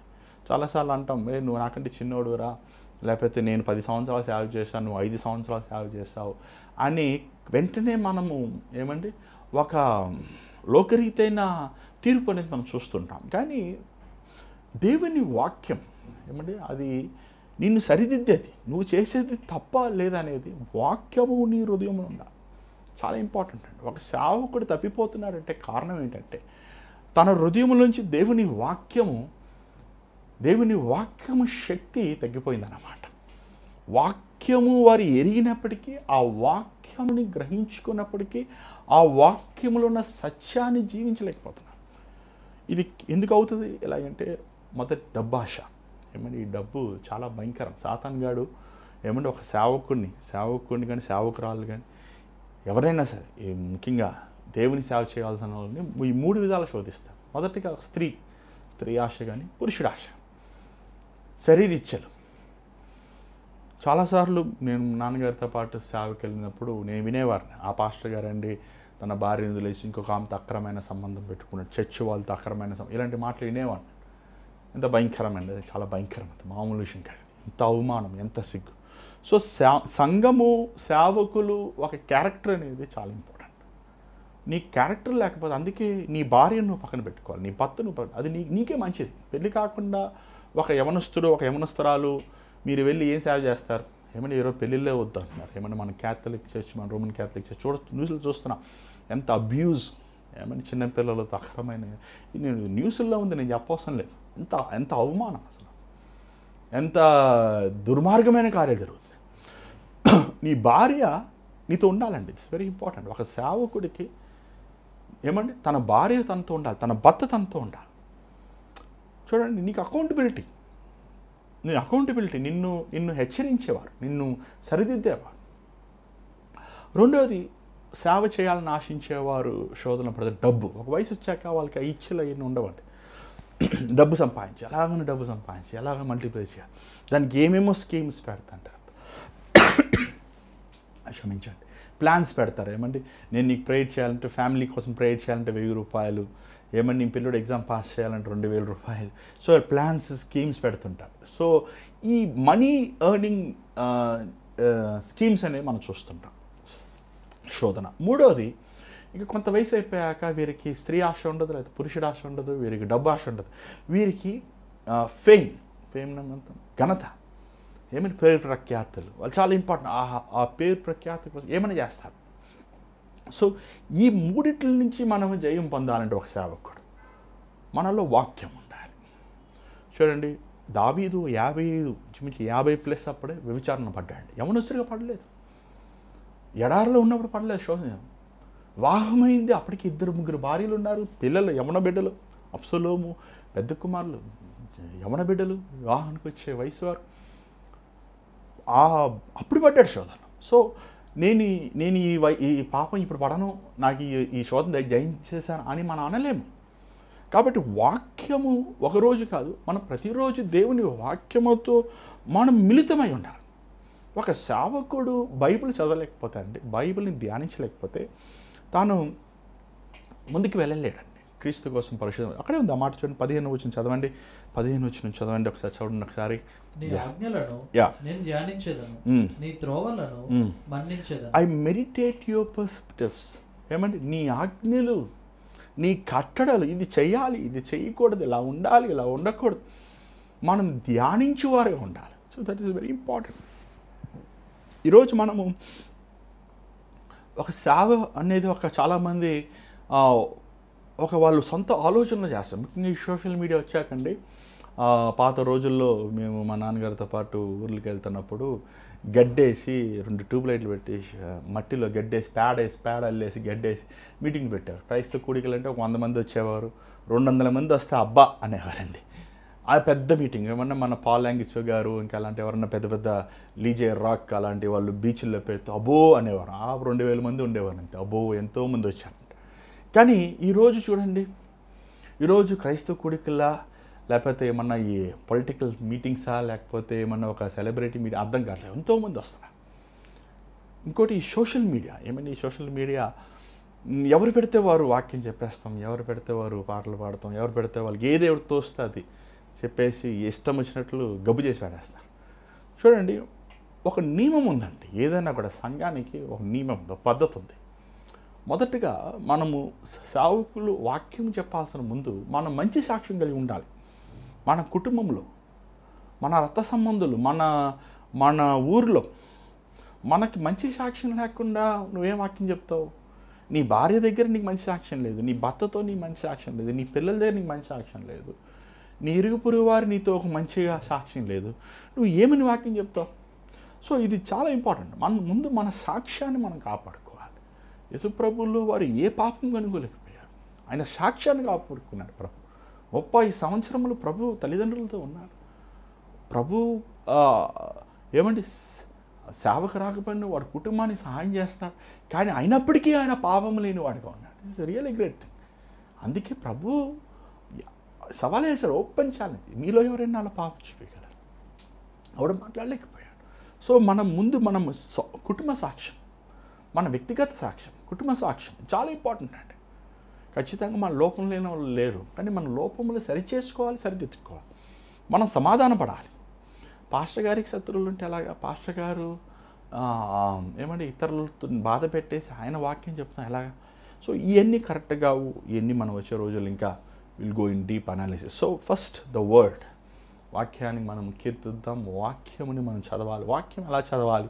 చాలాసార్లు అంటాం, నువ్వు నాకంటే చిన్నోడురా, లేకపోతే నేను 10 సంవత్సరాలు సేవ చేశాను, నువ్వు 5 సంవత్సరాలు సేవ చేస్తావు అని వెంటనే మనము ఏమండి ఒక లోకరీతైన తీర్పు అనేది మనం చూస్తుంటాం. కానీ దేవుని వాక్యం ఏమండి అది నిన్ను సరిదిద్దేది, నువ్వు చేసేది తప్ప లేదనేది వాక్యము నీ హృదయంలో ఉండాలి. చాలా ఇంపార్టెంట్ అండి. ఒక సేవకుడు తప్పిపోతున్నాడంటే కారణం ఏంటంటే తన హృదయంలోంచి దేవుని వాక్యము శక్తి తగ్గిపోయిందన్నమాట. వాక్యము వారు ఎరిగినప్పటికీ, ఆ వాక్యముని గ్రహించుకున్నప్పటికీ, ఆ వాక్యములో ఉన్న సత్యాన్ని జీవించలేకపోతున్నారు. ఇది ఎందుకు అవుతుంది? ఎలాగంటే మొదటి డబ్బాశ. ఏమంటే ఈ డబ్బు చాలా భయంకరం. సాతాన్ గాడు ఏమంటే ఒక సేవకుడిని కానీ సేవకురాలు కానీ ఎవరైనా సరే ముఖ్యంగా దేవుని సేవ చేయాల్సిన వాళ్ళని ఈ 3 విధాలు శోధిస్తారు. మొదటిగా స్త్రీ ఆశ కానీ పురుషుడు ఆశ, శరీరిచ్చలు. చాలాసార్లు నేను నాన్నగారితో పాటు సేవకి వెళ్ళినప్పుడు నేను వినేవారిని, ఆ పాస్టర్ గారండి తన భార్యను వదిలేసి ఇంకొక ఆమెతో అక్రమైన సంబంధం పెట్టుకున్నాడు, చర్చి వాళ్ళతో అక్రమైన ఇలాంటి మాటలు వినేవాడిని. ఎంత భయంకరమండి, అది చాలా భయంకరం. అంత మామూలు విషయం కాదు. ఎంత అవమానం, ఎంత సిగ్గు. సో సంఘము సేవకులు ఒక క్యారెక్టర్ అనేది చాలా ఇంపార్టెంట్. నీ క్యారెక్టర్ లేకపోతే, అందుకే నీ భార్యను నువ్వు పక్కన పెట్టుకోవాలి, నీ భర్తను అది నీకే మంచిది. పెళ్ళి కాకుండా ఒక యవనస్తుడు ఒక యవనస్తురాలు మీరు వెళ్ళి ఏం సేవ చేస్తారు? ఏమన్నా ఈరోజు పెళ్ళిళ్ళే వద్దు అంటున్నారు. ఏమన్నా మన క్యాథలిక్ చర్చ్, మన రోమన్ క్యాథలిక్ చర్చ్ న్యూస్లో చూస్తున్నాం ఎంత అబ్యూజ్. ఏమన్నా చిన్నపిల్లలతో అక్రమైన నేను న్యూస్లో ఉంది, నేను చెప్పవసరం లేదు. ఎంత అవమానం, అసలు ఎంత దుర్మార్గమైన కార్యాలు జరుగుతుంది. నీ భార్య నీతో ఉండాలండి. It's very important. ఒక సేవకుడికి ఏమండి తన భార్య తనతో ఉండాలి, తన భర్త తనతో ఉండాలి. చూడండి, నీకు అకౌంటబిలిటీ, నిన్ను హెచ్చరించేవారు, నిన్ను సరిదిద్దేవారు. రెండవది, సేవ చేయాలని ఆశించేవారు శోధన పడతారు. డబ్బు ఒక వయసు వచ్చాక వాళ్ళకి ఇచ్చలు అవన్నీ ఉండవండి. డబ్బు సంపాదించి ఎలాగ మల్టిప్లై చేయాలి, దానికి ఏమేమో స్కీమ్స్ పెడతాంటారు, క్షమించండి, ప్లాన్స్ పెడతారు. ఏమండి నేను నీకు ప్రేయర్ చేయాలంటే, ఫ్యామిలీ కోసం ప్రేయర్ చేయాలంటే 1000 రూపాయలు, ఏమన్నా నీ పిల్లడు ఎగ్జామ్ పాస్ చేయాలంటే 2000 రూపాయలు. సో ప్లాన్స్ స్కీమ్స్ పెడుతుంటారు. సో ఈ మనీ ఎర్నింగ్ స్కీమ్స్ అనేవి మనం చూస్తుంటాం. శోధన. మూడవది, ఇక కొంత వయసు అయిపోయాక వీరికి స్త్రీ ఆశ ఉండదు, లేదా పురుషుడు ఆశ ఉండదు, వీరికి డబ్బు ఆశ ఉండదు, వీరికి ఫేమ్ ఘనత, ఏమైనా పేరు ప్రఖ్యాతులు, వాళ్ళు చాలా ఇంపార్టెంట్. ఆ పేరు ప్రఖ్యాతి కోసం ఏమైనా చేస్తారు. సో ఈ మూడిట్ల నుంచి మనం జయం పొందాలంటే ఒక సేవకుడు మనలో వాక్యం ఉండాలి. చూడండి, దావీదు 50+ అప్పుడే వ్యభిచారణ పడ్డాడు. యవనస్తుడిగా పడలేదు, ఎడారిలో ఉన్నప్పుడు పడలేదు. శోధన వివాహమైంది, అప్పటికి 2-3 భార్యలు ఉన్నారు, పిల్లలు యవన బిడ్డలు, అబ్సలోము పెద్ద కుమారులు యవన బిడ్డలు, వివాహానికి వచ్చే వయసు వారు. అప్పుడు పడ్డాడు శోధన. సో నేను ఈ పాపం ఇప్పుడు పడను, నాకు ఈ శోధన జయించేశాను అని మనం అనలేము. కాబట్టి వాక్యము ఒకరోజు కాదు, మనం ప్రతిరోజు దేవుని వాక్యముతో మనం మిళితమై ఉండాలి. ఒక సేవకుడు బైబిల్ చదవలేకపోతే అండి, బైబిల్ని ధ్యానించలేకపోతే తాను ముందుకు వెళ్ళలేడండి. క్రీస్తు కోసం పరిశుద్ధం. అక్కడే ఉంది ఆ మాట చూడండి, 15 వచ్చిన చదవండి, 15 వచ్చిన చదవండి ఒకసారి, చూడండి ఒకసారి. నీ ఆజ్ఞలను నేను ధ్యానించేదను, నీ త్రోవలను మన్నించేదను. I meditate your perspectives. ఏమంటే నీ ఆజ్ఞలు, నీ కట్టడలు, ఇది చేయాలి, ఇది చేయకూడదు, ఇలా ఉండాలి, ఇలా ఉండకూడదు, మనం ధ్యానించేవారుగా ఉండాలి. So that is very important. ఈరోజు మనము ఒక సేవ అనేది చాలామంది వాళ్ళు సొంత ఆలోచనలు చేస్తారు. ముఖ్యంగా ఈ సోషల్ మీడియా వచ్చాకండి. పాత రోజుల్లో మేము మా నాన్నగారితో పాటు ఊర్లకి వెళ్తున్నప్పుడు గడ్డేసి 2 ట్యూబ్ లైట్లు పెట్టేసి మట్టిలో గడ్డేసి పేడ అల్లేసి గడ్డేసి మీటింగ్ పెట్టారు. క్రైస్తవ కూడికలు అంటే ఒక 100 మంది వచ్చేవారు, 200 మంది వస్తే అబ్బా అనేవారండి. ఆ పెద్ద మీటింగ్. ఏమన్నా మన పాల్ యాంగిచో గారు ఇంకా అలాంటి ఎవరన్నా పెద్ద పెద్ద లీజే రాక్ అలాంటి వాళ్ళు బీచ్ల్లో పెడితే అబ్బో అనేవారు. 2000 మంది ఉండేవారు అంతే. అబ్బో ఎంతోమంది వచ్చారంట. కానీ ఈరోజు చూడండి, ఈరోజు క్రైస్తవ కూడికల్లా లేకపోతే ఏమన్నా ఈ పొలిటికల్ మీటింగ్సా లేకపోతే ఏమన్నా ఒక సెలబ్రిటీ మీటింగ్ అర్థం కావట్లేదు, ఎంతోమంది వస్తున్నారు. ఇంకోటి ఈ సోషల్ మీడియా. ఏమన్నా ఈ సోషల్ మీడియా ఎవరు పెడితే వారు వాక్యం చెప్పేస్తాం, ఎవరు పెడితే వారు పాటలు పాడతాం, ఎవరు పెడితే వాళ్ళకి ఏది ఎవరు తోస్తే అది చెప్పేసి ఇష్టం వచ్చినట్లు గబ్బు చేసి పాడేస్తారు. చూడండి, ఒక నియమం ఉందండి. ఏదైనా కూడా సంఘానికి ఒక నియమం ఉంది, ఒక పద్ధతి ఉంది. మొదటగా మనము సేవకులు వాక్యం చెప్పాల్సిన ముందు మనం మంచి సాక్ష్యం కలిగి ఉండాలి. మన కుటుంబంలో, మన రక్త సంబంధులు, మన ఊరిలో మనకి మంచి సాక్ష్యం లేకుండా నువ్వేం వాక్యం చెప్తావు? నీ భార్య దగ్గర నీకు మంచి సాక్ష్యం లేదు, నీ భర్తతో నీకు మంచి సాక్ష్యం లేదు, నీ పిల్లల దగ్గర నీకు మంచి సాక్ష్యం లేదు, నీ ఇరుగు పొరుగు వారు నీతో ఒక మంచిగా సాక్ష్యం లేదు, నువ్వు ఏమని వాక్యం చెప్తావు? సో ఇది చాలా ఇంపార్టెంట్. ముందు మన సాక్ష్యాన్ని మనం కాపాడుకోవాలి. యేసుప్రభువులో వారు ఏ పాపం కనుగోలేకపోయారు, ఆయన సాక్ష్యాన్ని కాపాడుకున్నాడు. ప్రభు 30 సంవత్సరములు ప్రభు తల్లిదండ్రులతో ఉన్నారు. ప్రభు ఏమంటే సేవకు రాకపోయినా వాడి కుటుంబానికి సహాయం చేస్తున్నాడు. కానీ అయినప్పటికీ ఆయన పాపం లేని వాడిగా ఉన్నాడు. It's really great thing. అందుకే ప్రభు సవాల్ వేశారు, ఓపెన్ ఛాలెంజ్, మీలో ఎవరైనా అలా పాపం చూపించగలరు? ఆవిడ మాట్లాడలేకపోయాడు. సో ముందు మనం కుటుంబ సాక్ష్యం, మన వ్యక్తిగత సాక్ష్యం, కుటుంబ సాక్ష్యం చాలా ఇంపార్టెంట్ అండి. ఖచ్చితంగా మన లోపం లేని వాళ్ళు లేరు, కానీ మన లోపములు సరిచేసుకోవాలి, సరిదిద్దుకోవాలి, మనం సమాధాన పడాలి. పాస్టర్ గారికి శత్రువులు ఉంటే ఎలాగా? పాస్టర్ గారు ఏమంటే ఇతరులతో బాధ పెట్టేసి ఆయన వాక్యం చెప్తాం ఎలాగా? సో ఇవన్నీ కరెక్ట్గా, ఇవన్నీ మనం వచ్చే రోజులు ఇంకా will go in deep analysis. So first the word, వాక్యాన్ని మనం కీర్తిద్దాం, వాక్యముని మనం చదవాలి, వాక్యం ఎలా చదవాలి,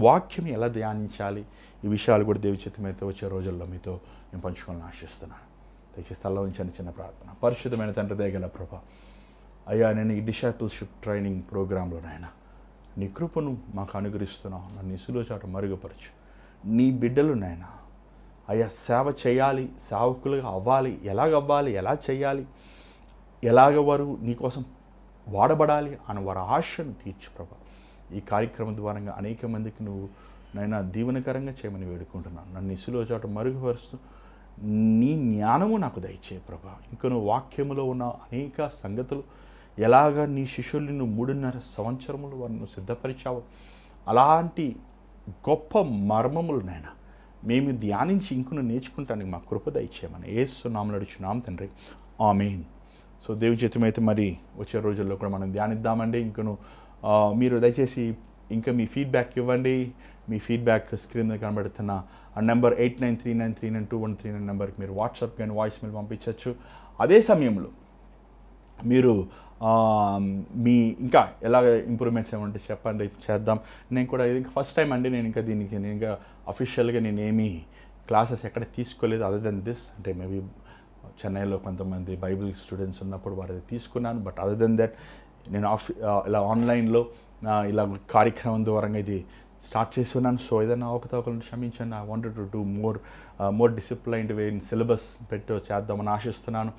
వాక్యం ఎలా ధ్యానించాలి, ఈ విషయాలు కూడా దేవి చిత్తమైతే వచ్చే రోజుల్లో మీతో నేను పంచుకోవాలని ఆశిస్తున్నాను. దయచేసి తలలో ఉంచండి చిన్న ప్రార్థన. పరిశుద్ధమైన తండ్రి దయగల ప్రభా, అయ్యా నేను ఈ డిసైపుల్షిప్ ట్రైనింగ్ ప్రోగ్రాంలో నాయన నీ కృపను మాకు అనుగ్రహిస్తున్నావు. నన్ను ఇసులో చాటు మరుగుపరచు. నీ బిడ్డలు నాయన అయ్యా సేవ చేయాలి, సేవకులుగా అవ్వాలి, ఎలాగవ్వాలి, ఎలా చేయాలి, ఎలాగ వారు నీకోసం వాడబడాలి అని వారి ఆశను తీర్చు ప్రభా. ఈ కార్యక్రమం ద్వారా అనేక మందికి నువ్వు నైనా దీవెనకరంగా చేయమని వేడుకుంటున్నాను. నన్ను ఇసులో చాటు మరుగుపరుస్తూ నీ జ్ఞానము నాకు దయచేయ ప్రభా. ఇంకా నువ్వు వాక్యములో ఉన్న అనేక సంగతులు ఎలాగ నీ శిష్యుల్ని నువ్వు 3.5 సంవత్సరములు వారిని సిద్ధపరిచావు, అలాంటి గొప్ప మర్మములనైనా మేము ధ్యానించి ఇంకొన్ని నేర్చుకుంటానికి మా కృప దయచేయమని యేసు నామములో అడుగుచున్నాం తండ్రి, ఆమేన్. సో దేవి చిత్తమైతే మరి వచ్చే రోజుల్లో కూడా మనం ధ్యానిద్దామండి. ఇంకను మీరు దయచేసి ఇంకా మీ ఫీడ్బ్యాక్ ఇవ్వండి. మీ ఫీడ్బ్యాక్ స్క్రీన్ మీద కనబడుతున్న ఆ నెంబర్ 8939392139 నెంబర్కి మీరు వాట్సాప్ కానీ వాయిస్ మెయిల్ పంపించవచ్చు. అదే సమయంలో మీరు మీ ఇంకా ఎలాగ ఇంప్రూవ్మెంట్స్ ఏమంటే చెప్పండి, చేద్దాం. నేను కూడా ఇంకా ఫస్ట్ టైం అండి, నేను ఇంకా అఫీషియల్గా నేనేమి క్లాసెస్ ఎక్కడ తీసుకోలేదు అదర్ దెన్ దిస్. అంటే మేబీ చెన్నైలో కొంతమంది బైబిల్ స్టూడెంట్స్ ఉన్నప్పుడు వారు తీసుకున్నాను. బట్ అదర్ దెన్ దట్ నేను ఇలా ఆన్లైన్లో ఇలా కార్యక్రమం ద్వారా ఇది స్టార్ట్ చేస్తున్నాను. సో ఏదైనా అవకతవకలను క్షమించండి. I wanted to do more disciplined way in syllabus చేద్దామని ఆశిస్తున్నాను.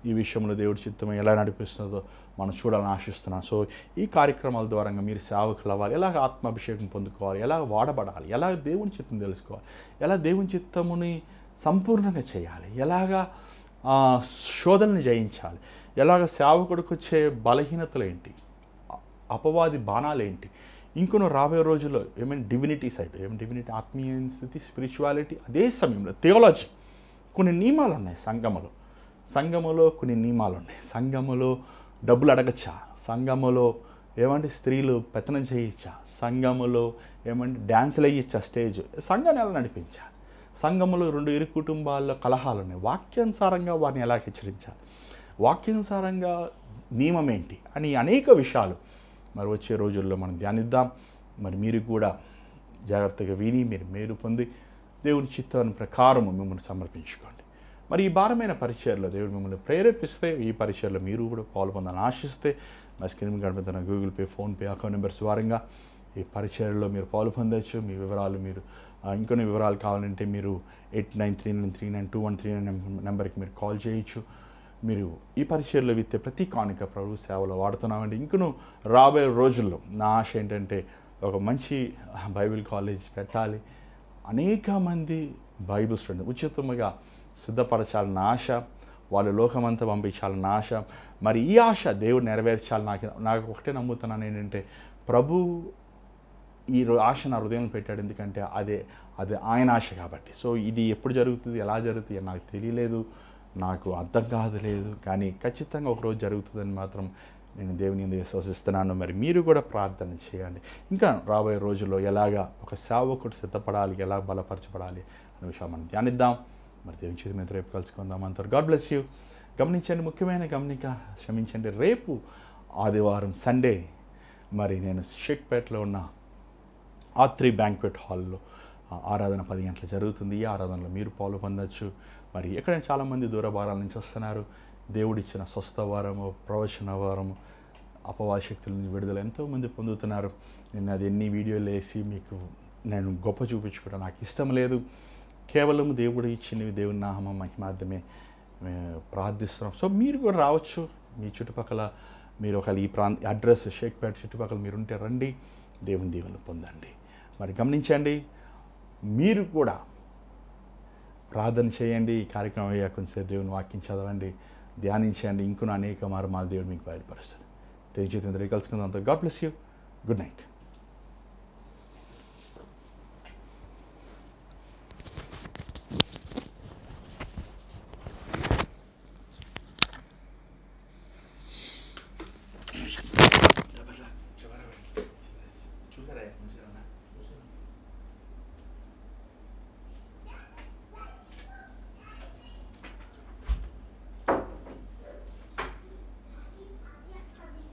ఈ విషయంలో దేవుడి చిత్తం ఎలా నడిపిస్తుందో మనం చూడాలని ఆశిస్తున్నాను. సో ఈ కార్యక్రమాల ద్వారా మీరు సేవకులు అవ్వాలి, ఎలాగ ఆత్మాభిషేకం పొందుకోవాలి, ఎలాగ వాడబడాలి, ఎలాగ దేవుని చిత్తం తెలుసుకోవాలి, ఎలా దేవుని చిత్తముని సంపూర్ణంగా చేయాలి, ఎలాగా శోధనని జయించాలి, ఎలాగ సేవకుడికి వచ్చే బలహీనతలు ఏంటి, అపవాది బాణాలేంటి, ఇంకొన రాబోయే రోజుల్లో ఏమైనా డివినిటీ సైడ్, డివినిటీ ఆత్మీయ స్థితి, స్పిరిచువాలిటీ, అదే సమయంలో థియాలజీ, కొన్ని నియమాలు ఉన్నాయి సంఘములో. సంఘములో కొన్ని నియమాలు ఉన్నాయి. సంఘములో డబ్బులు అడగచ్చా, సంఘములో ఏమంటే స్త్రీలు పెత్తనం చేయొచ్చా, సంఘములో ఏమంటే డ్యాన్సులు వేయచ్చా, స్టేజ్ సంఘాన్ని ఎలా నడిపించాలి, సంఘములో 2 ఇరు కుటుంబాల్లో కలహాలు ఉన్నాయి, వాక్యానుసారంగా వారిని ఎలా హెచ్చరించాలి, వాక్యానుసారంగా నియమం ఏంటి అని అనేక విషయాలు మరి వచ్చే రోజుల్లో మనం ధ్యానిద్దాం. మరి మీరు కూడా జాగ్రత్తగా విని మీరు మేలు పొంది దేవుని చిత్తాన్ని ప్రకారము మిమ్మల్ని సమర్పించుకోండి. మరి ఈ భారమైన పరిచయలో దేవుడు మిమ్మల్ని ప్రేరేపిస్తే ఈ పరిచయలో మీరు కూడా పాల్పొందాలని ఆశిస్తే మా స్క్రీన్ కనిపిస్తున్న Google pay, PhonePe account numbers వారంగా ఈ పరిచయలో మీరు పాలు పొందవచ్చు. మీ వివరాలు మీరు ఇంకొన్ని వివరాలు కావాలంటే మీరు 8939392139 నెంబర్కి మీరు కాల్ చేయొచ్చు. మీరు ఈ పరిచయలో విత్తే ప్రతి కానుక ప్రభు సేవలో వాడుతున్నామండి. ఇంకను రాబోయే రోజుల్లో నా ఆశ ఏంటంటే ఒక మంచి బైబిల్ కాలేజ్ పెట్టాలి, అనేక మంది బైబిల్ స్టూడెంట్ ఉచితంగా సిద్ధపరచాలన్న ఆశ, వాళ్ళు లోకమంతా పంపించాలన్న ఆశ. మరి ఈ ఆశ దేవుడు నెరవేర్చాలి. నాకు ఒకటే నమ్ముతున్నాను ఏంటంటే ప్రభు ఈ ఆశ నా హృదయంలో పెట్టాడు, ఎందుకంటే అది ఆయన ఆశ కాబట్టి. సో ఇది ఎప్పుడు జరుగుతుంది, ఎలా జరుగుతుంది నాకు తెలియలేదు, నాకు అర్థం కాదలేదు, కానీ ఖచ్చితంగా ఒకరోజు జరుగుతుందని మాత్రం నేను దేవుని యందు విశ్వసిస్తున్నాను. మరి మీరు కూడా ప్రార్థన చేయండి. ఇంకా రాబోయే రోజుల్లో ఎలాగా ఒక సేవకుడు సిద్ధపడాలి, ఎలా బలపరచబడాలి అనే విషయం మనం ధ్యానిద్దాం. మరి దేవుని చేతి మీద రేపు కలుసుకుందాం. అంటారు. God bless you. గమనించండి, ముఖ్యమైన గమనిక, క్షమించండి, రేపు ఆదివారం సండే మరి నేను షేక్పేటలో ఉన్న R3 బ్యాంక్వెట్ హాల్లో ఆరాధన 10 గంటలు జరుగుతుంది. ఈ ఆరాధనలో మీరు పాలు పొందొచ్చు. మరి ఎక్కడైనా చాలామంది దూర భారాల నుంచి వస్తున్నారు. దేవుడిచ్చిన స్వస్థ వారము, ప్రవచన వారము, అపవాద శక్తుల నుంచి విడుదల ఎంతోమంది పొందుతున్నారు. నేను అది ఎన్ని వీడియోలు వేసి మీకు నేను గొప్ప చూపించుకోవడం నాకు ఇష్టం లేదు. కేవలం దేవుడు ఇచ్చినవి దేవుని నామం మహిమార్థమే ప్రార్థిస్తున్నాం. సో మీరు కూడా రావచ్చు. మీ చుట్టుపక్కల మీరు ఒకవేళ ఈ అడ్రస్ షేక్పేట చుట్టుపక్కల మీరు ఉంటే రండి, దేవుని దీవెనలు పొందండి. మరి గమనించండి, మీరు కూడా ప్రార్థన చేయండి. ఈ కార్యక్రమం అయ్యాక కొంచెంసేపు దేవుని వాక్యం చదవండి, ధ్యానించండి. ఇంకొన అనేక మర్మాలు దేవుడు మీకు బయలుపరుస్తారు. తెలియజేతుంది కలుసుకుందాం. God bless you. Good night.